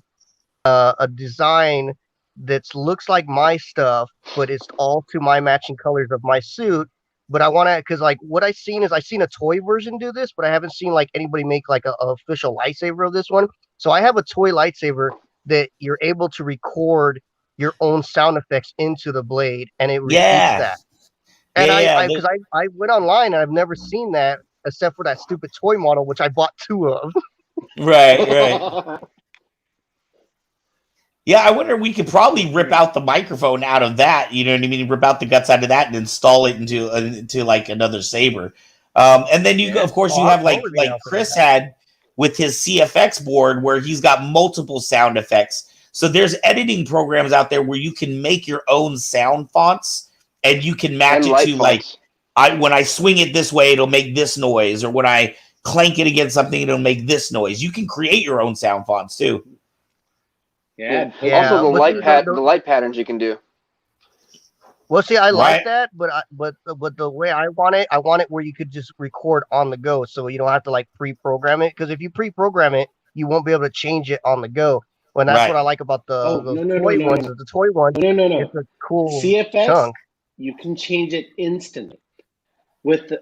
a design that looks like my stuff, but it's all to my matching colors of my suit. But I want to, because like what I've seen is I've seen a toy version do this, but I haven't seen like anybody make like a official lightsaber of this one. So I have a toy lightsaber that you're able to record your own sound effects into the blade, and it repeats that. And I went online and I've never seen that except for that stupid toy model, which I bought 2 of. Right. Yeah, I wonder, we could probably rip out the microphone out of that. You know what I mean? Rip out the guts out of that and install it into like another saber. And then you of course you have like Chris had with his CFX board where he's got multiple sound effects. So there's editing programs out there where you can make your own sound fonts and you can match it to fonts. Like when I swing it this way, it'll make this noise, or when I clank it against something, it'll make this noise. You can create your own sound fonts too. Yeah. Also, the light patterns you can do. Well, see, I like that, but the way I want it where you could just record on the go, so you don't have to like pre-program it. Because if you pre-program it, you won't be able to change it on the go. And that's what I like about the toy ones. The toy one, it's a cool CFX, chunk. You can change it instantly with the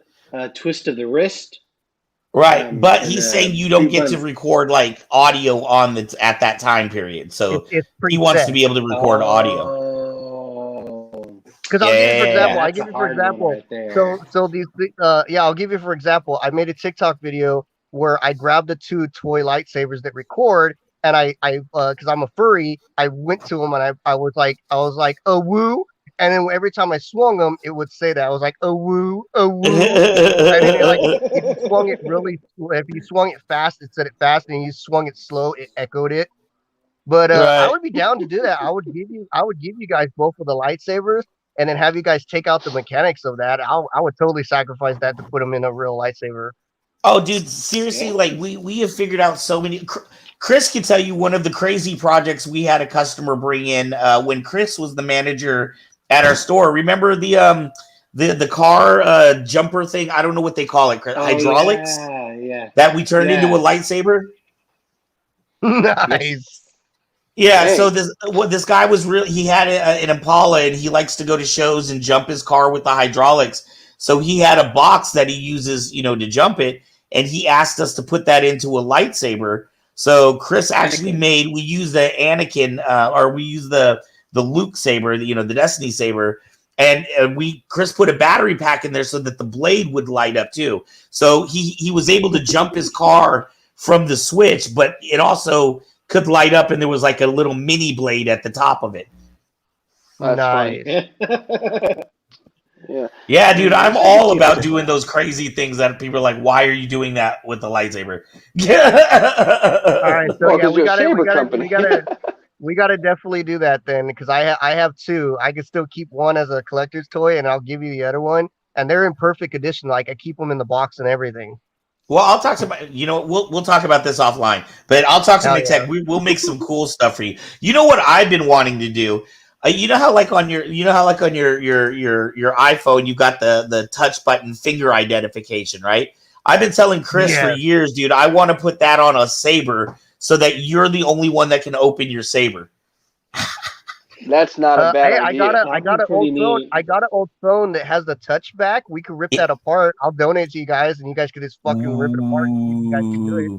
twist of the wrist. Right, but he's saying you don't get to record like audio at that time period. So he wants to be able to record audio. Because I'll give you for example. I'll give you for example. I made a TikTok video where I grabbed the 2 toy lightsabers that record, and I because I'm a furry, I went to them and I was like, oh woo, and then every time I swung them, it would say that. I was like, oh woo, oh woo. And then like if you swung it if you swung it fast, it said it fast, and you swung it slow, it echoed it. But I Right. would be down to do that. I would give you guys both of the lightsabers, and then have you guys take out the mechanics of that. I would totally sacrifice that to put them in a real lightsaber. Oh, dude, seriously, like we have figured out so many. Chris can tell you one of the crazy projects we had a customer bring in when Chris was the manager at our store. Remember the car jumper thing? I don't know what they call it. Oh, Hydraulics yeah. that we turned into a Yeah. lightsaber. Nice. Yeah, Dang. so this guy was really, he had an Impala, and he likes to go to shows and jump his car with the hydraulics. So he had a box that he uses, to jump it, and he asked us to put that into a lightsaber. So Chris actually we used the Anakin, or we used the Luke saber, the Destiny saber, and Chris put a battery pack in there so that the blade would light up too. So he was able to jump his car from the switch, but it also could light up, and there was like a little mini blade at the top of it. That's Nice. Yeah. Yeah, dude, I'm all about doing those crazy things that people are like, why are you doing that with the lightsaber? All right, so Well, yeah, 'cause you're a saber company. we gotta definitely do that then, because I have two. I can still keep one as a collector's toy, and I'll give you the other one. And they're in perfect condition. Like I keep them in the box and everything. Well, I'll talk to we'll talk about this offline, but I'll talk to Hell my tech. We'll make some cool stuff for you. You know what I've been wanting to do? You know how like on your iPhone you got the touch button finger identification, right? I've been telling Chris for years, dude, I want to put that on a saber so that you're the only one that can open your saber. That's not a bad idea. I got an old phone. I got an old phone that has the touchback. We could rip that apart. I'll donate it to you guys, and you guys could just fucking rip it apart. You guys can do it.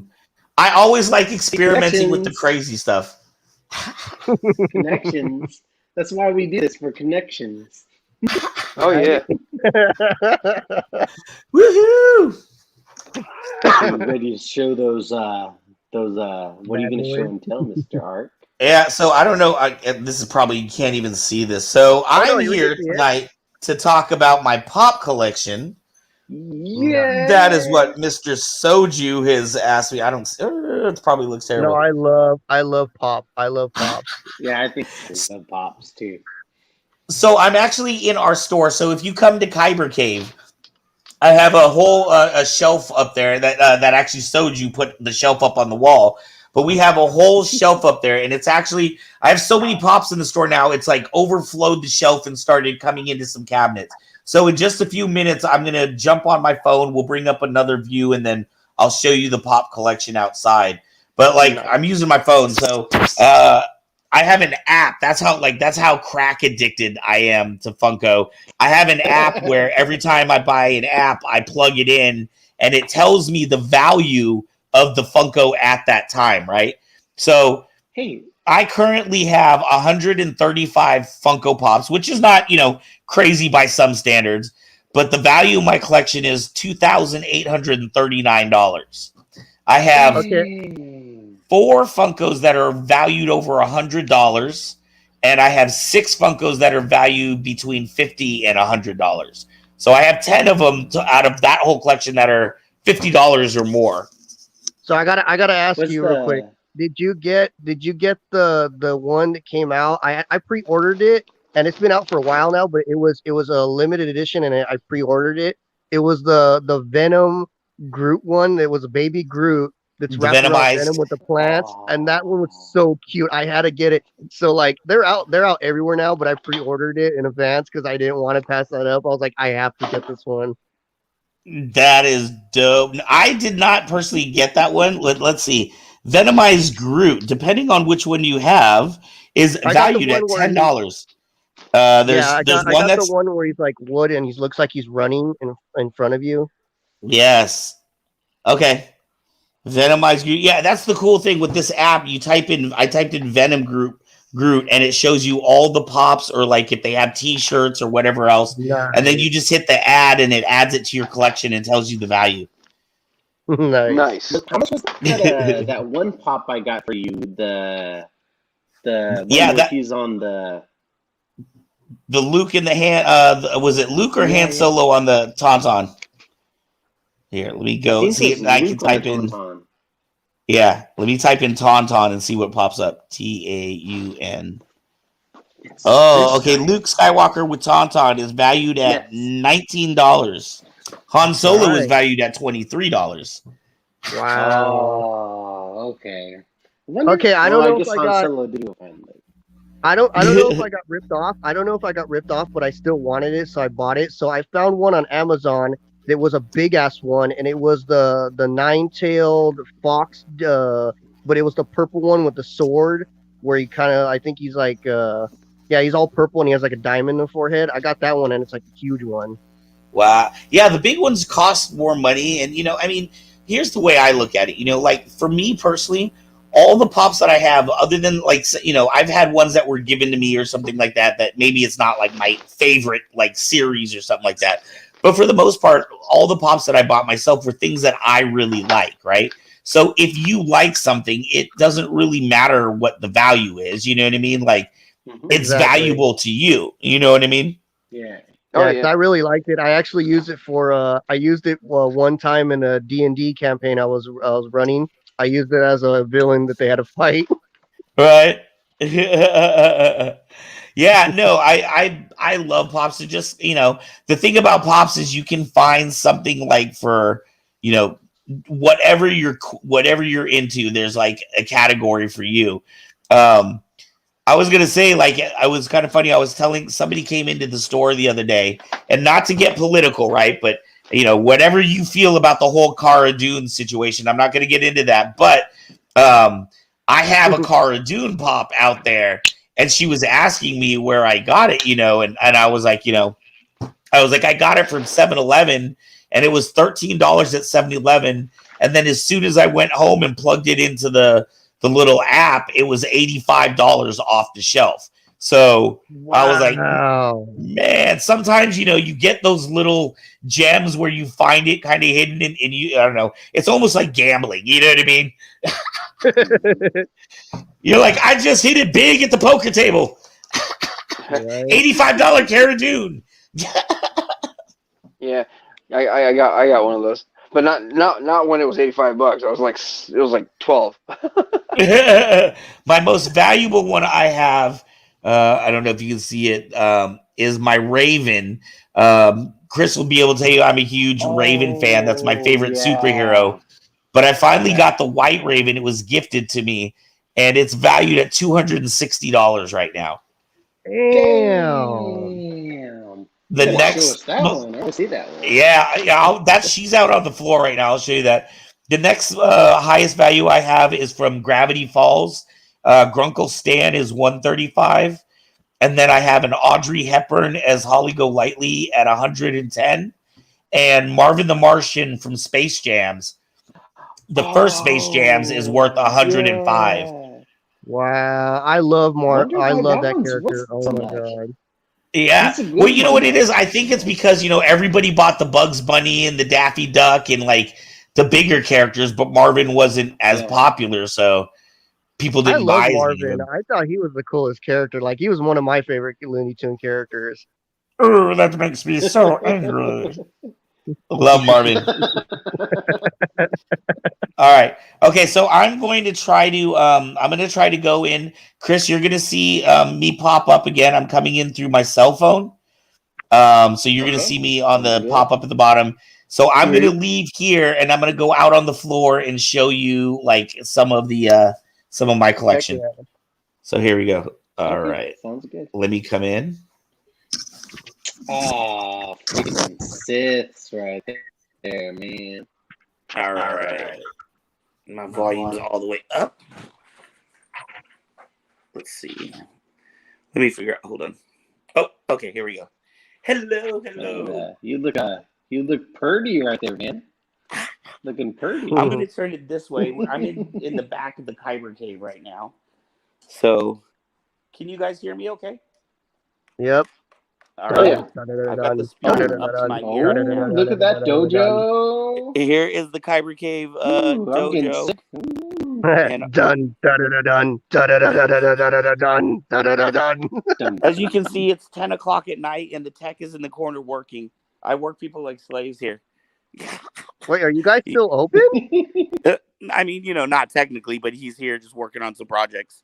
I always like experimenting with the crazy stuff. Connections. That's why we do this, for connections. Oh yeah. Woohoo! I'm ready to show those. What are you going to show and tell, Mr. Art? Yeah, so I don't know. This is probably, you can't even see this. So I'm here tonight to talk about my pop collection. Yeah, that is what Mr. Soju has asked me. I don't. It probably looks terrible. No, I love pop. I love pop. Yeah, I think I love pops too. So I'm actually in our store. So if you come to Kyber Cave, I have a whole a shelf up there that actually Soju put the shelf up on the wall. But we have a whole shelf up there, and it's actually, I have so many pops in the store now, it's like overflowed the shelf and started coming into some cabinets. So in just a few minutes, I'm going to jump on my phone. We'll bring up another view, and then I'll show you the pop collection outside. But like, I'm using my phone, so I have an app. That's how crack addicted I am to Funko. I have an app where every time I buy an app, I plug it in, and it tells me the value of the Funko at that time, right? So hey, I currently have 135 Funko Pops, which is not, crazy by some standards, but the value of my collection is $2,839. I have 4 Funkos that are valued over $100, and I have 6 Funkos that are valued between $50 and $100. So I have 10 of them out of that whole collection that are $50 or more. So I gotta ask you real quick. Did you get the one that came out? I pre-ordered it, and it's been out for a while now, but it was a limited edition, and I pre-ordered it. It was the Venom Groot one. It was a baby Groot that's wrapped around Venom with the plants, and that one was so cute. I had to get it. So like they're out everywhere now, but I pre-ordered it in advance because I didn't want to pass that up. I was like, I have to get this one. That is dope. I did not personally get that one. Let's see. Venomized Groot, depending on which one you have, is valued at $10. There's one that's the one where he's like wood and he looks like he's running in front of you. Yes. Okay. Venomized Groot. Yeah, that's the cool thing with this app. I typed in Venom Groot, and it shows you all the pops, or like if they have T-shirts or whatever else, and then you just hit the ad, and it adds it to your collection and tells you the value. Nice. How much was that one pop I got for you? The one where he's on the the Luke in the hand. Was it Luke or Han Yeah. Solo on the Tauntaun? Here, let me I go think see it's if I can Luke on the type in. Tauntaun. Yeah, let me type in Tauntaun and see what pops up. Taun. It's Oh, this okay. guy. Luke Skywalker with Tauntaun is valued at Yes. $19. Han Solo is Nice. valued at $23. Wow. Oh, okay. I wonder. Okay, I Well, don't I know if guess I Han got. Solo did go find it. I don't know if I got ripped off. I don't know if I got ripped off, but I still wanted it, so I bought it. So I found one on Amazon that was a big ass one, and it was the nine-tailed fox, but it was the purple one with the sword, where he kind of, I think he's like, yeah, he's all purple and he has like a diamond in the forehead. I got that one, and it's like a huge one. Wow. Yeah, the big ones cost more money. And, I mean, here's the way I look at it. Like for me personally, all the pops that I have, other than like, I've had ones that were given to me or something like that, that maybe it's not like my favorite like series or something like that. But for the most part, all the pops that I bought myself were things that I really like, right? So if you like something, it doesn't really matter what the value is. You know what I mean? Like it's Exactly. valuable to you. You know what I mean? Yeah. Oh, Yeah, 'cause yeah. I really liked it. I actually used it for I used it one time in a D&D campaign I was running. I used it as a villain that they had to fight. Right. Yeah, no, I love pops. It just, the thing about pops is you can find something like for, whatever you're into, there's like a category for you. I was gonna say, like, I was kind of funny. I was telling somebody came into the store the other day, and not to get political, right? But whatever you feel about the whole Cara Dune situation, I'm not gonna get into that. But I have a Cara Dune pop out there, and she was asking me where I got it, and I was like, I got it from 7-Eleven, and it was $13 at 7-Eleven, and then as soon as I went home and plugged it into the little app, it was $85 off the shelf. So I was like, Wow. man, sometimes, you get those little gems where you find it kind of hidden and you, I don't know, it's almost like gambling. You know what I mean? You're like, I just hit it big at the poker table. Right. $85 Cara Dune. Yeah, I got one of those, but not when it was $85. It was like 12. My most valuable one I have, I don't know if you can see it, is my Raven. Chris will be able to tell you I'm a huge Raven fan. That's my favorite superhero. But I finally got the white Raven. It was gifted to me, and it's valued at $260 right now. Damn. The Show next, us that one. I want to see that one. yeah, she's out on the floor right now. I'll show you that. The next highest value I have is from Gravity Falls. Grunkle Stan is $135, and then I have an Audrey Hepburn as Holly Golightly at $110, and Marvin the Martian from Space Jams. The first Space Jams is worth $105. Yeah. Wow. I love Wonder I why love that that one's character. worth Oh so my much. god. Yeah. That's a good Well, you know one, what it though. is? I think it's because, everybody bought the Bugs Bunny and the Daffy Duck and like the bigger characters, but Marvin wasn't as popular, so people I didn't love buy as many of Marvin. them. I thought he was the coolest character. Like he was one of my favorite Looney Tune characters. Oh, that makes me so angry. Love Marvin. All right. Okay, so I'm going to try to go in. Chris, you're going to see me pop up again. I'm coming in through my cell phone. So you're going to see me on the pop up at the bottom. So I'm going to leave here and I'm going to go out on the floor and show you like some of my collection. Yeah. So here we go. All right. Sounds good. Let me come in. Oh, freaking Siths right there, man. All right. My volume's all the way up. Let's see. Let me figure out. Hold on. Oh, okay. Here we go. Hello. And, you look purdy right there, man. Looking purdy. I'm going to turn it this way. I'm in the back of the Kyber cave right now. So, can you guys hear me okay? Yep. All right. yeah. I've got the speaker up to my ear. Look at that dojo. Here is the Kyber cave Ooh, I'm getting dojo. sick. Ooh. And Dun da da da dun da da da da da da da da dun da da da dun. as you can see, it's 10 o'clock at night, and the tech is in the corner working. I work people like slaves here. Wait, are you guys still open? I mean, not technically, but he's here just working on some projects.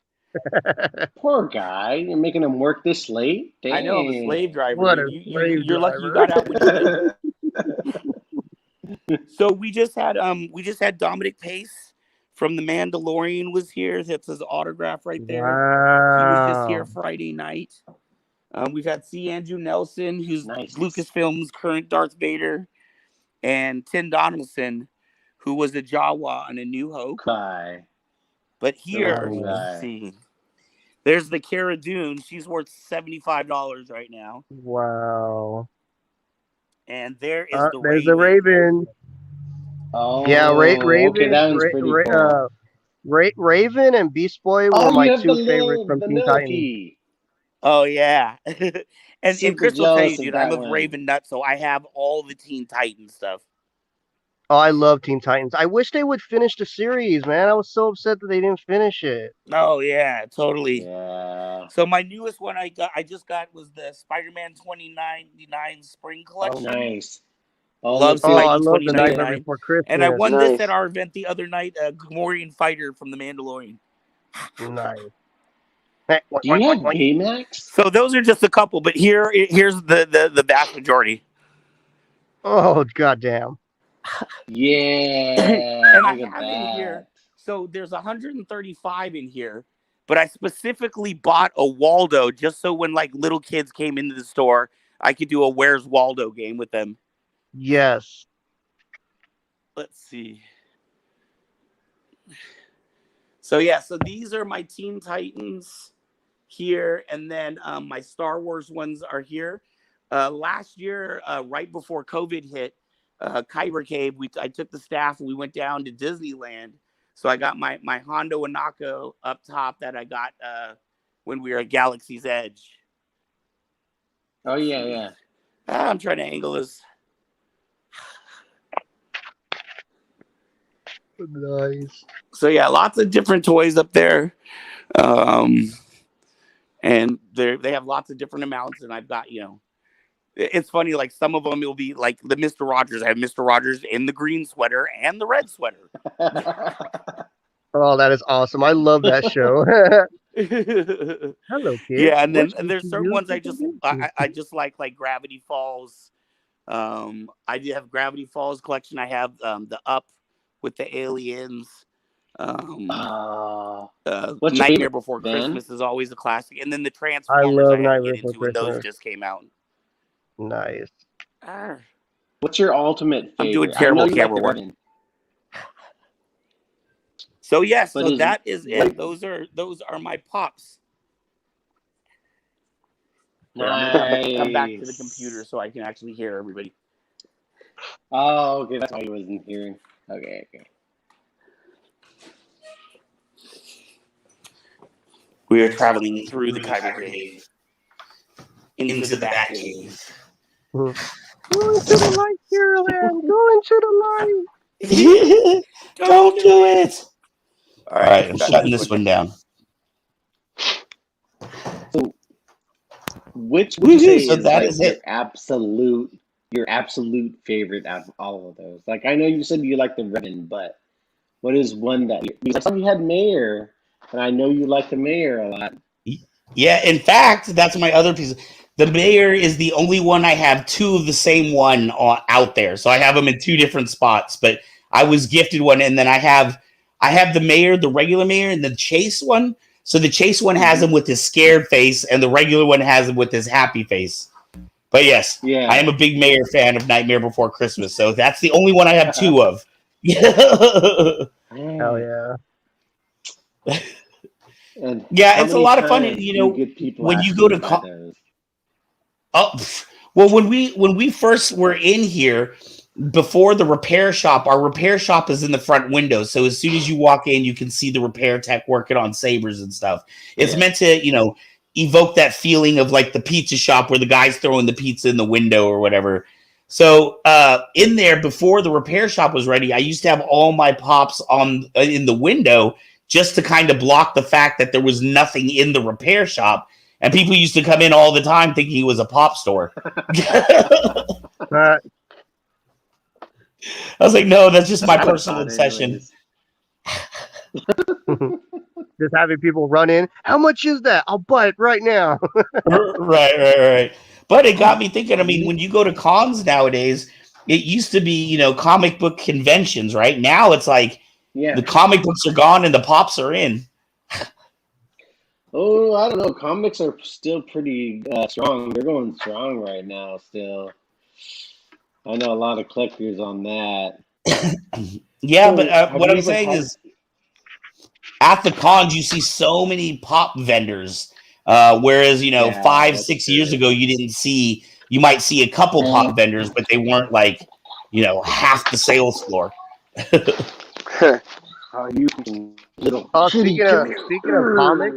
Poor guy. You're making him work this late? Dang. I know, I'm a slave driver. What a You're slave lucky you driver. got out when you did. So we just had Dominic Pace from The Mandalorian was here. That's his autograph right there. He was just here Wow. Friday night. We've had C. Andrew Nelson, who's Nice. Lucasfilm's current Darth Vader, and Tim Donaldson, who was a Jawa on A New Hope. Bye. But here, Wow. let's see. There's the Cara Dune. She's worth $75 right now. Wow. And there is the There's Raven. the Raven. Oh, Yeah, Raven. okay, that one's pretty cool. Raven and Beast Boy were Oh, my you have two favorites from Teen Titans. Millipede. Oh yeah. and Super Chris will tell you, jealous of dude, that I'm a one. Raven nut, so I have all the Teen Titans stuff. Oh, I love Teen Titans. I wish they would finish the series, man. I was so upset that they didn't finish it. Oh yeah, totally. Yeah. So my newest one I just got was the Spider-Man 2099 Spring Oh, Collection. nice. Love Oh, I Spidey love the Nightmare 2099. Before Christmas. And I won this Nice. at our event the other night, Gamorrean Fighter from The Mandalorian. Nice. Do you have Baymax? So those are just a couple, but here's the vast majority. Oh, goddamn. Yeah. And I look at have in that. here. So there's 135 in here, but I specifically bought a Waldo just so when like little kids came into the store, I could do a Where's Waldo game with them. Yes. Let's see. So yeah, so these are my Teen Titans here, and then my Star Wars ones are here. Last year, right before COVID hit, Kyber Cave, I took the staff and we went down to Disneyland. So I got my Hondo Anako up top that I got when we were at Galaxy's Edge. Oh, yeah. I'm trying to angle this. Nice. So yeah, lots of different toys up there. And they have lots of different amounts, and I've got, it's funny, like some of them will be like the Mr. Rogers. I have Mr. Rogers in the green sweater and the red sweater. Oh, that is awesome. I love that show. Hello, kid. Yeah, and then What and there's did certain you ones do I just like Gravity Falls. I do have Gravity Falls collection. I have the Up with the aliens. What's your Nightmare favorite, Before Ben? Christmas is always a classic, and then the I Transformers love I had to Nightmare get Before into when those Christmas. just came out. Nice. What's your ultimate favorite? I'm doing I know terrible you like camera the work. Revenant. So yes, But so is- that is what- it. Those are my pops. Nice. I'm gonna come back to the computer so I can actually hear everybody. Oh, okay. That's why he wasn't hearing. Okay. We are traveling through the Kyber Cave into the Bat Cave. Go into the light, Carolyn. Go into the light. Don't do it. All right, I'm shutting this one down. Which would you say So is that like is it. your absolute favorite out of all of those? Like, I know you said you like the Revenant, but what is one that because I saw you had Mayor, and I know you like the Mayor a lot. Yeah, in fact, that's my other piece. The Mayor is the only one I have two of the same one out there. So I have them in two different spots, but I was gifted one, and then I have the Mayor, the regular Mayor, and the Chase one. So the Chase one has him with his scared face, and the regular one has him with his happy face. But yes, Yeah. I am a big Mayor fan of Nightmare Before Christmas, so that's the only one I have two of. Hell yeah. And Yeah, how it's a many lot of fun, times and, do get people when you asking go to about co- those? Oh, well, when we first were in here, before the repair shop, our repair shop is in the front window. So as soon as you walk in, you can see the repair tech working on sabers and stuff. It's Yeah. meant to, evoke that feeling of like the pizza shop where the guy's throwing the pizza in the window or whatever. So in there, before the repair shop was ready, I used to have all my pops in the window just to kind of block the fact that there was nothing in the repair shop. And people used to come in all the time thinking it was a pop store. I was like, no, that's just my personal obsession. Just having people run in. How much is that? I'll buy it right now. Right. But it got me thinking. I mean, when you go to cons nowadays, it used to be, comic book conventions, right? Now it's like the comic books are gone and the pops are in. Oh, I don't know. Comics are still pretty strong. They're going strong right now still. I know a lot of collectors on that. Yeah, but what I'm saying is at the cons, you see so many pop vendors. Whereas, 5-6 years ago, you might see a couple pop vendors, but they weren't like, half the sales floor. Speaking of comics,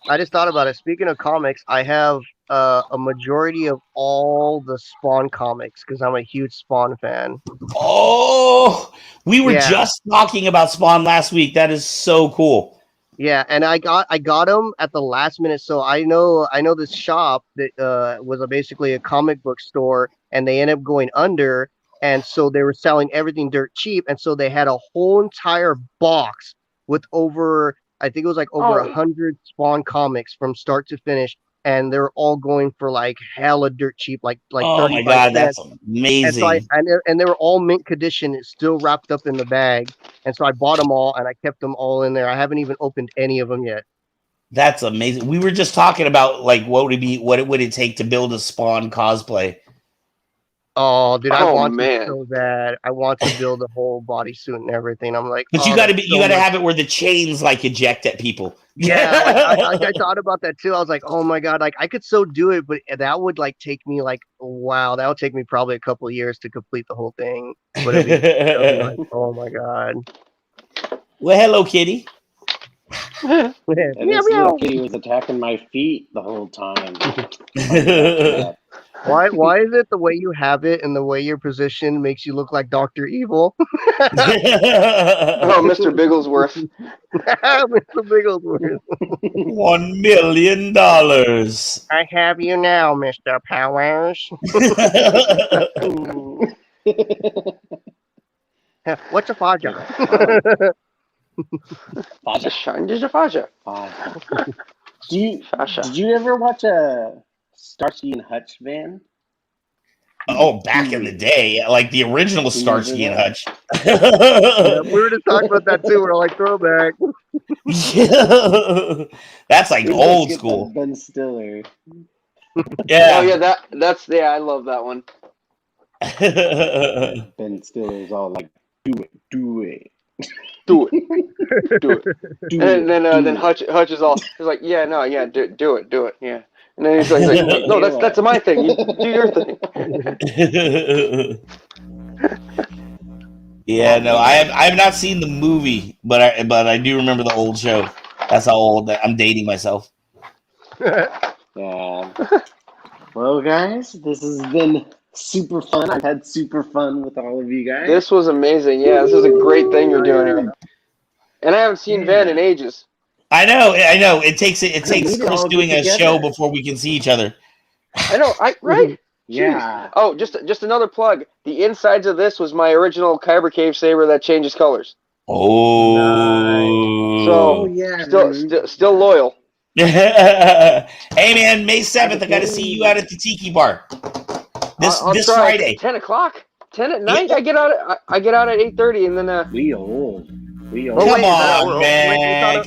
I just thought about it. Speaking of comics, I have a majority of all the Spawn comics because I'm a huge Spawn fan. Oh, we were just talking about Spawn last week. That is so cool. Yeah, and I got them at the last minute. So I know this shop that was basically a comic book store, and they ended up going under, and so they were selling everything dirt cheap, and so they had a whole entire box with over, I think it was like over 100 Spawn comics from start to finish, and they're all going for like hella dirt cheap, like oh 35 my god, cents. that's amazing. And so and they were all mint condition, it's still wrapped up in the bag, and so I bought them all and I kept them all in there. I haven't even opened any of them yet. That's amazing. We were just talking about like what would it take to build a Spawn cosplay. Oh, dude, I want to so bad. I want to build a whole bodysuit and everything. I'm like, but you got to have it where the chains like eject at people. Yeah, I thought about that too. I was like, oh my god, like I could so do it, but that would like take me like, wow, that would take me probably a couple of years to complete the whole thing. But it'd be like, oh my god. Well, hello, kitty. And this little kitty was attacking my feet the whole time. Why is it the way you have it and the way you're positioned makes you look like Dr. Evil? Oh, Mr. Bigglesworth. Mr. Bigglesworth. $1 million. I have you now, Mr. Powers. What's a faja? Did you ever watch a Starsky and Hutch, Van? Oh, back in the day, like the original Starsky and Hutch. Yeah, we were just talking about that too. We're like throwback. That's like old school. Ben Stiller. Yeah. Oh yeah, I love that one. Ben Stiller's all like, do it. And then Hutch is all, he's like, yeah, no, yeah, do it, yeah. And then he's like no, that's my thing. You do your thing. Yeah, no, I have not seen the movie, but I do remember the old show. That's how old I'm dating myself. Yeah. Well, guys, this has been super fun. I've had super fun with all of you guys. This was amazing. Yeah, this is a great thing you're doing here. And I haven't seen Van in ages. I know. It takes Chris doing a show before we can see each other. I know. Right? Yeah. Oh, just another plug. The insides of this was my original Kyber Cave saber that changes colors. Oh. Nice. So yeah, still loyal. Hey man, May 7th, I got to see you out at the Tiki Bar. This Friday. 10 o'clock. 10 at night. Yeah. I get out at 8:30, and then we old. Come on, man.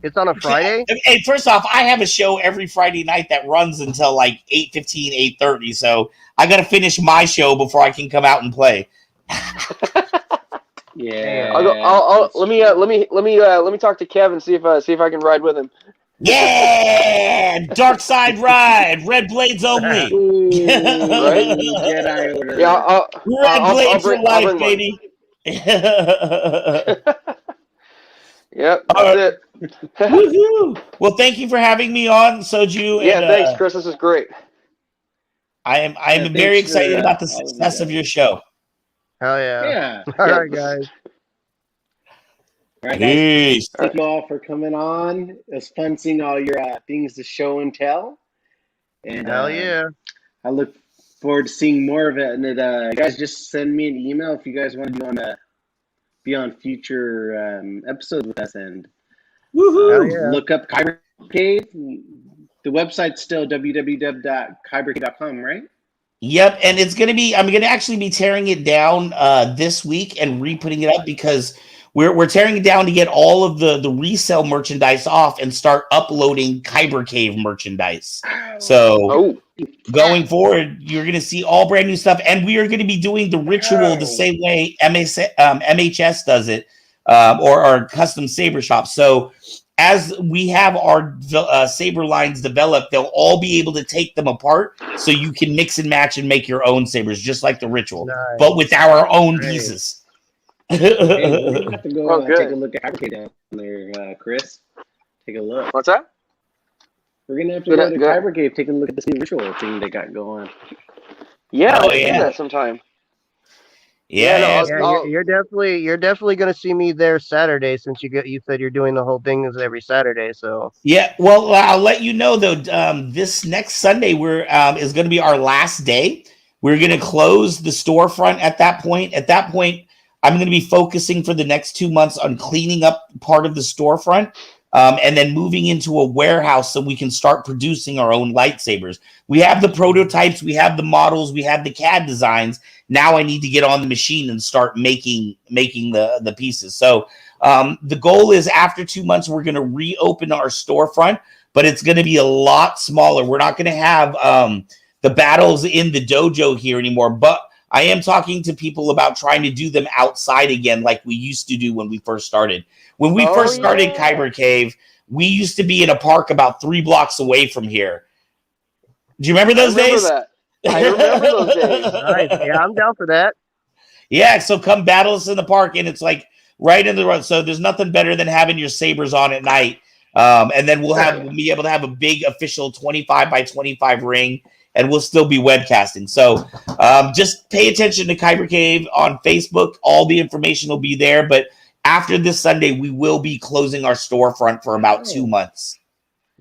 It's on a Friday? Hey, first off, I have a show every Friday night that runs until like 8:15, 8:30. So I got to finish my show before I can come out and play. Yeah. Let me talk to Kev and see if I can ride with him. Yeah, Dark Side Ride, Red Blades only. Right? Jedi Order. Yeah, Red Blades for life, baby. Yep, that's it. Woohoo! Well, thank you for having me on, Soju. Yeah, thanks, Chris. This is great. I am very excited about the success of your show. Hell yeah! Yeah. All right, guys. right, guys. Peace. Thank you all for coming on. It was fun seeing all your things to show and tell. And Hell yeah. I look forward to seeing more of it. And guys, just send me an email if you guys want to be on future episodes with us. And Hell yeah. look up Kyber Cave. The website's still www.kybercave.com, right? Yep, and I'm gonna actually be tearing it down this week and re-putting it up because we're tearing it down to get all of the resale merchandise off and start uploading Kyber Cave merchandise. So going forward, you're gonna see all brand new stuff, and we are gonna be doing the ritual the same way MHS does it, or our custom saber shop. So as we have our saber lines developed, they'll all be able to take them apart so you can mix and match and make your own sabers, just like the ritual, but with our own pieces. Hey, we're going to have to go take a look at Kyber Cave down there, Chris. Take a look. What's that? We're going to have to go to Kyber Cave, take a look at this new ritual thing they got going. Yeah, let's do that sometime. You're definitely going to see me there Saturday since you said you're doing the whole thing every Saturday. So yeah, well, I'll let you know though. This next Sunday is going to be our last day. We're going to close the storefront at that point. At that point, I'm going to be focusing for the next 2 months on cleaning up part of the storefront. And then moving into a warehouse so we can start producing our own lightsabers. We have the prototypes, we have the models, we have the CAD designs. Now I need to get on the machine and start making the pieces. So the goal is after 2 months, we're going to reopen our storefront, but it's going to be a lot smaller. We're not going to have the battles in the dojo here anymore, but I am talking to people about trying to do them outside again like we used to do when we first started. When we first started Kyber Cave, we used to be in a park about 3 blocks away from here. Do you remember those days? I remember those days. Nice. Yeah, I'm down for that. Yeah, so come battle us in the park, and it's like right in the road. So there's nothing better than having your sabers on at night. And then we'll be able to have a big official 25 by 25 ring, and we'll still be webcasting. So just pay attention to Kyber Cave on Facebook. All the information will be there. But after this Sunday, we will be closing our storefront for about 2 months.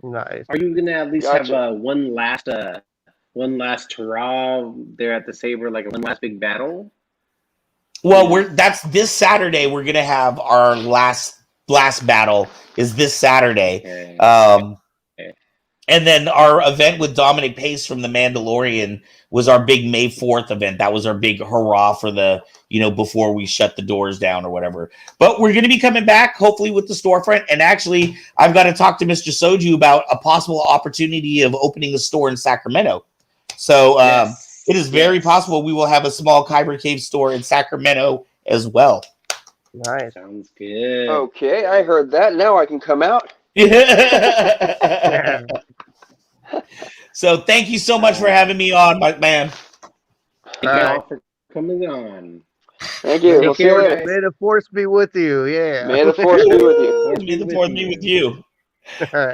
Nice. Are you gonna at least have one last hurrah there at the saber, like one last big battle? Well, that's this Saturday. We're gonna have our last battle is this Saturday. And then our event with Dominic Pace from The Mandalorian was our big May 4th event. That was our big hurrah for before we shut the doors down or whatever. But we're going to be coming back, hopefully, with the storefront. And actually, I've got to talk to Mr. Soju about a possible opportunity of opening a store in Sacramento. So it is very possible we will have a small Kyber Cave store in Sacramento as well. Nice. Sounds good. Okay, I heard that. Now I can come out. So thank you so much for having me on, my man. Thank you all for coming on. Thank you. We'll see you later. May the force be with you. Yeah. May the force be with you. May the force be with you.